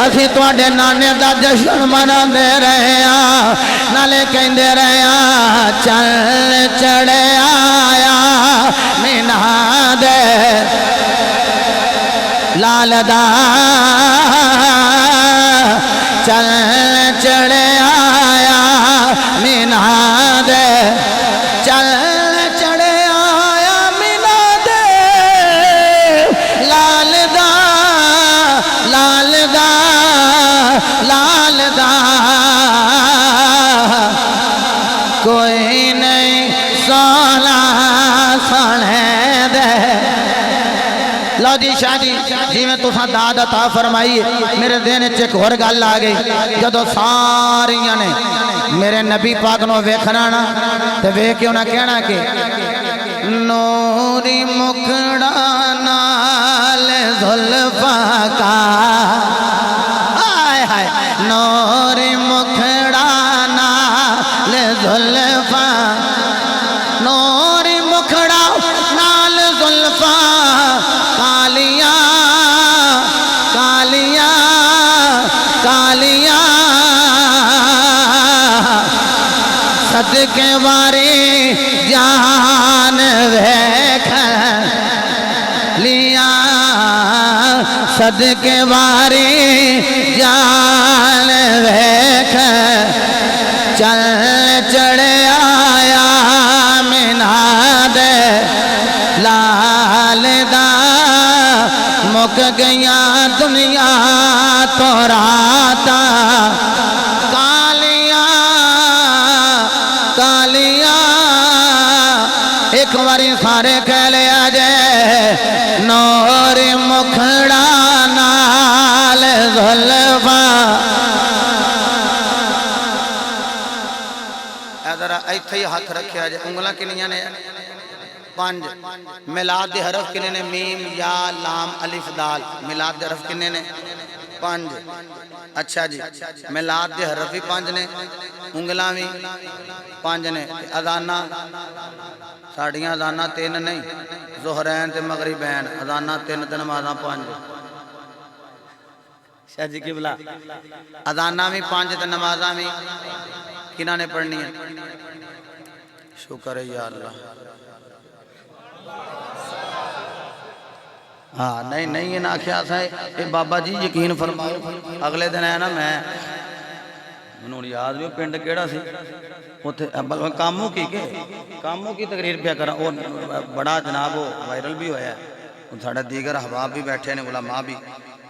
اسی تواڈے نانے دا جشن مناندے رہے ہاں نالے کہندے رہے ہاں چل چڑھے آیا مینا دے لال دا چل چڑھے آیا مینا دے چل چڑھے آیا مینا دے لال دا لال دا لال دا کوئی نہیں سونا سنے دے لو جی شاہ جی میں تساں داد عطا فرمائی میرے دین ایک اور گل آ گئی جدو ساریاں نے میرے نبی پاک نو ویکھنا نا تے ویکھ کے انہاں کہنا کہ نوری مکھڑا نال زلفاں کا ہائے ہائے نوری مکھڑا نال زلفاں نوری مکھڑا نال زلفاں کالیاں کالیاں کالیاں صدقے واری جان ویکھ لیا صدقے واری جان ویکھ چل چڑھے آیا مینا دے لال دا مک گیاں دنیا تو راتا کالیاں کالیاں ایک باری سارے کہہ لیا جے نور مکھڑا نال زلفاں ذرا ایتھے ہی ہاتھ رکھیا جائے انگلاں کنیاں نے پانچ ملاد دے حرف کنے نے میم یا لام الف دال ملاد دے حرف کنے نے پانچ اچھا جی ملاد دے حرف بھی پانچ نے انگلاں بھی پانچ نے اذانہ ساڑیاں اذانہ تین نہیں ظہرین تے مغربین اذانہ تین تے نمازاں پانچ شاہ جی قبلہ اذانہ بھی پانچ تے نمازاں بھی کنہ نے پڑھنی ہے شکر ہے یا اللہ ہاں نہیں نہیں یہ نہ کیا تھا اے بابا جی یقین فرماؤ اگلے دن ہے نا میں انہوں نے یاد بھی پنڈ کیڑا سی کاموں کی تقریر پہ کرا وہ بڑا جناب وہ وائرل بھی ہویا ہے ساڑھا دیگر احباب بھی بیٹھے ہیں علماء بھی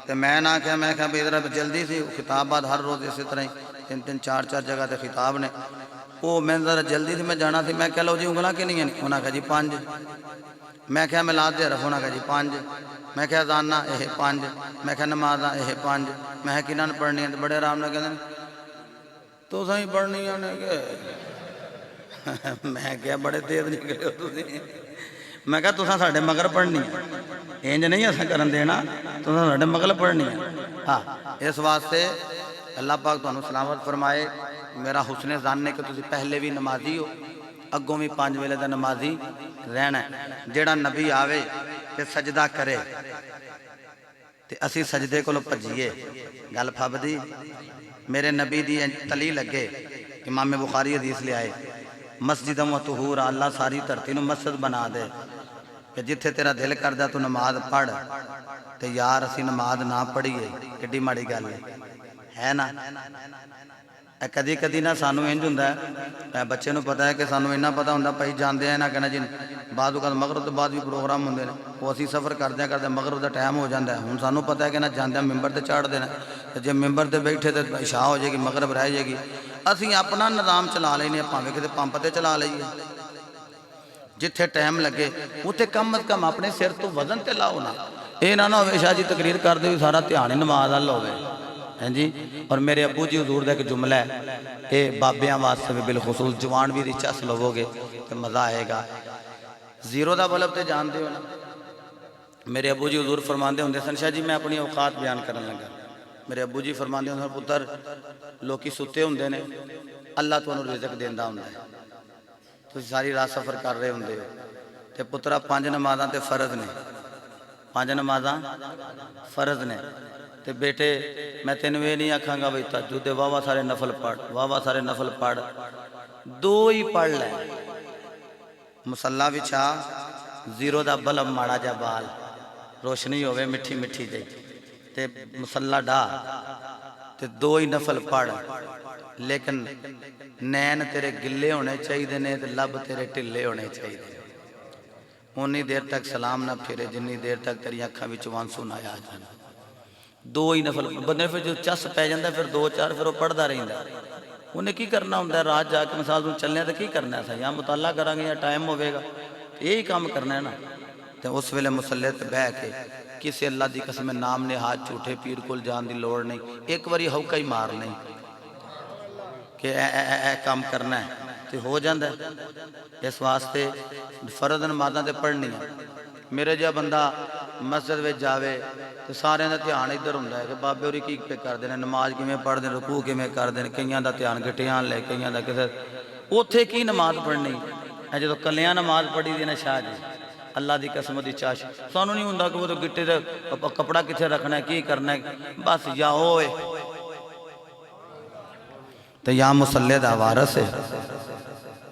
تو میں نہ کہا میں کہا ادھر جلدی سی خطاب بعد ہر روز اسی طرح تین تین چار چار جگہ تے خطاب نے وہ میں ذرا جلدی سے میں جانا تھی میں کہہ لو جی انگلاں کی نہیں ہیں انہاں کہا جی پانچ میں کہا ملاد دے حرف انہاں کہا جی پانچ میں کہا اذانہ اے پانچ میں کہا نمازاں اے پانچ میں کنہاں پڑھنی ہے بڑے آرام نہ کہتے ہیں تو سائیں پڑھنی ہے کہ میں کہا بڑے تیز نکلے ہو تسی میں کہا تساں ساڈے مگر پڑھنی ہے انج نہیں ایسا کرن دینا تساں ساڈے مگر پڑھنی ہے ہاں اس واسطے اللہ پاک تانوں سلامت فرمائے میرا حسن ظن ہے کہ تسی پہلے بھی نمازی ہو اگوں بھی 5 ویلے دا نمازی رہنا ہے جیڑا نبی آوے تے سجدہ کرے تے اسی سجدے کو بھجیے گل پھبدی میرے نبی دی تلی لگے امام بخاری حدیث لے آئے مسجد و طہور اللہ ساری دھرتی نو مسجد بنا دے کہ جتھے تیرا دل کردہ تو نماز پڑھ تے یار اسی نماز نہ پڑھیے کڈی ماڑی گل ہے نا کدی کدی نہ سانو انج ہوندا ہے بچے نو پتہ ہے کہ سانو اتنا پتہ ہوندا پئی جاندے ہیں نہ کہنا جی بعد اوقات مغرب تو بعد بھی پروگرام ہوندے نے وہ اسی سفر کردے مغرب دا ٹائم ہو جاندا ہے ہن سانو پتہ ہے کہ نہ جاندے ممبر تے چڑھ دینا جے ممبر تے بیٹھے تے عشاء ہو جائے گی مغرب رہ جائے گی اسی اپنا نظام چلا لینے پاویں کتے پمپ تے چلا لئیے جتھے ٹائم لگے اوتھے کم از کم اپنے سر تو وزن تے لاؤ نا اے نہ ہوے شاہ جی تقریر کر دے سارا دھیان ہی نماز وال ہوے ہیں جی اور میرے ابو جی حضور دا ایک جملہ ہے اے بابیاں واسطے بھی بالخصوص جوان بھی چس لوو گے تو مزہ آئے گا زیرو دا بلب تے جانتے ہو نا میرے ابو جی حضور فرماندے ہوندے سن شاہ جی میں اپنی اوقات بیان کرن لگا میرے ابو جی فرماندے ہوندے پتر لوکی ستے ہوندے نے اللہ تانوں رزق دیندا ہوندا ہے تسی ساری رات سفر کر رہے ہوندے ہو تے پترا 5 نمازاں تے فرض نے 5 نمازاں فرض نے تے بیٹے میں تینوں یہ نہیں آکھاں گا بھئی تہجد واہ سارے نفل پڑھ واہ سارے نفل پڑھ 2 ہی پڑھ لے مصلا وچھا زیرو دا بلب ماڑا جا بال روشنی ہوئے مٹھی مٹھی جائی تے مصلا ڈا تے 2 ہی نفل پڑھ لیکن نین تیرے گلے ہونے چاہیے نے تے لب تیرے ٹلے ہونے چاہیے انی دیر تک سلام نہ پھیرے جنی دیر تک تیری اکھاں وچ آنسو نہ آ جان 2 ہی نفل بندے پھر جو چس پہ جاندہ پھر 2-4 پھر وہ پڑھدا رہندا انہیں کی کرنا ہوندہ ہے رات جا کے مثال تم چلنے تو کی کرنا ہے سا یا مطالعہ کریں گے یا ٹائم ہوئے گا یہی کام کرنا ہے نا تو اس ویلے مسلط بہ کے کسی اللہ دی قسم نام نے ہاتھ جھوٹے پیر کول جان دی لوڑ نہیں ایک واری ہوکا ہی مار نہیں کہ اے کام کرنا ہے تو ہو جاندہ ہے اس واسطے فرض نمازاں تے پڑھنی ہے میرے جا بندہ مسجد میں جاوے تو سارے دا دھیان ادھر ہوندا ہے کہ بابے ہوری کی پہ کر دینا نماز کیویں پڑھ دین رکوع کیویں کر دین کئیاں دا دھیان گٹیاں لے کئیاں دا کسے اوتھے کی نماز پڑھنی اے جدوں کلیاں نماز پڑھی دی نا شاہ جی اللہ دی قسم دی چاش سانو نہیں ہوندا کہ وہ تو گٹے تے کپڑا کتھے رکھنا ہے کی کرنا ہے بس یا ہوئے تو یا مسلح دا وارث ہے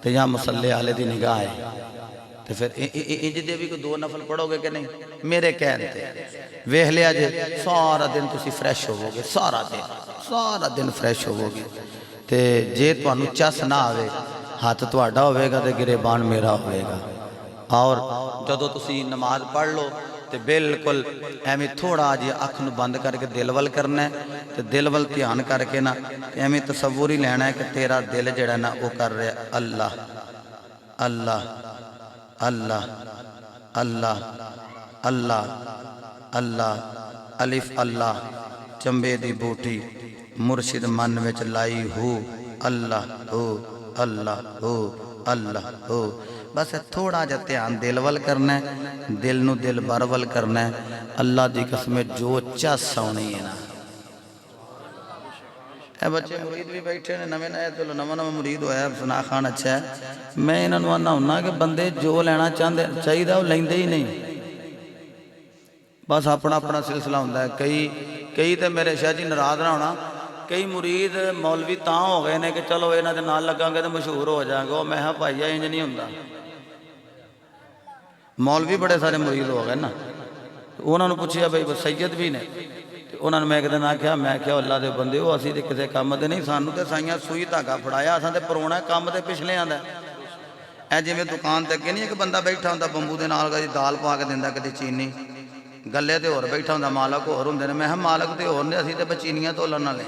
تو یا مسلح والے دی نگاہ ہے تو پھر انج دے بھی کوئی 2 نفل پڑھو گے کہ نہیں میرے کہتے ویکھ لیا جے سارا دن تسی فریش ہوو گے سارا دن فریش ہوو گے تے جے تانوں چس نہ آوے ہاتھ تہاڈا ہوے گا تے گریبان میرا ہوے گا اور جدوں تسی نماز پڑھ لو تے بالکل ایویں تھوڑا جی اکھ نو بند کر کے دل ول کرنا ہے تے دل ول دھیان کر کے نا ایویں تصور ہی لینا ہے کہ تیرا دل جڑا نا وہ کر رہا ہے اللہ اللہ اللہ اللہ اللہ اللہ الف اللہ چمبے دی بوٹی مرشد من وچ لائی ہو اللہ ہو اللہ ہو اللہ ہو بس تھوڑا جا دھیان دل ول کرنا ہے دل نو دل بر ول کرنا ہے اللہ دی قسم جو چس ہونی ہے نا اے بچے مرید بھی بیٹھے نے نویں نئے تو نواں مرید ہویا ہے سنا خان اچھا ہے میں انہاں نوں آنا ہوندا کہ بندے جو لینا چاہندے چاہیے وہ لیندے ہی نہیں بس اپنا اپنا سلسلہ ہوندا ہے کئی تے میرے شاہ جی ناراض نہ ہونا کئی مرید مولوی تاں ہو گئے نے کہ چلو انہاں دے نال لگاں گے تے مشہور ہو جائیں گے میں ہاں بھائیا انج نہیں ہوندا مولوی بڑے سارے مرید ہو گئے نا انہاں نوں پوچھیا بھئی سید بھی نے انہاں نے میں ایک دن آکھیا میں کیا اللہ دے بندے ہو اسی تے کسے کام تے نہیں سانو تے سائیاں سوئی دھاگا پھڑایا اساں تے پرونا کام تے پچھلے آندا اے جویں دکان تے نہیں کہ بندہ بیٹھا ہوندا بمبو دے نال کدی دال پا کے دیندا کدی چینی گلے تے ہور بیٹھا ہوندا مالک ہور ہوندے نے میں ہاں مالک تے ہور نے اسی تے چینیاں تولن والے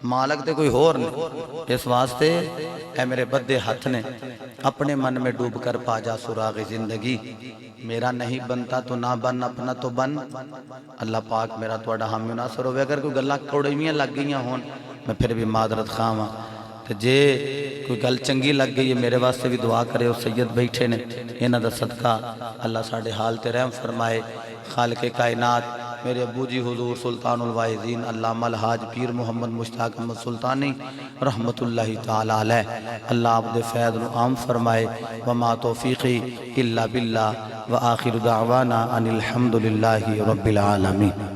مالک تے کوئی ہور نہیں اس واسطے اے میرے بدے ہاتھ نے اپنے من میں ڈوب کر پا جا سراغ زندگی میرا نہیں بنتا تو نہ بن اپنا تو بن اللہ پاک میرا تواڈا حامی ناصر ہوے اگر کوئی گلاں کوڑیاں لگ گئیاں ہون میں پھر بھی معذرت خواہ ہاں تے جے کوئی گل چنگی لگ گئی ہے میرے واسطے بھی دعا کرے سید بیٹھے نے انہاں دا صدقہ اللہ ساڈے حال تے رحم فرمائے خالق کائنات میرے ابو جی حضور سلطان الواعظین علامہ الحاج پیر محمد مشتاق احمد سلطانی رحمت اللہ تعالی علیہ، اللہ آپ دے فیض نو عام فرمائے۔ وما توفیقی الا باللہ وآخر دعوانا ان الحمدللہ رب العالمین۔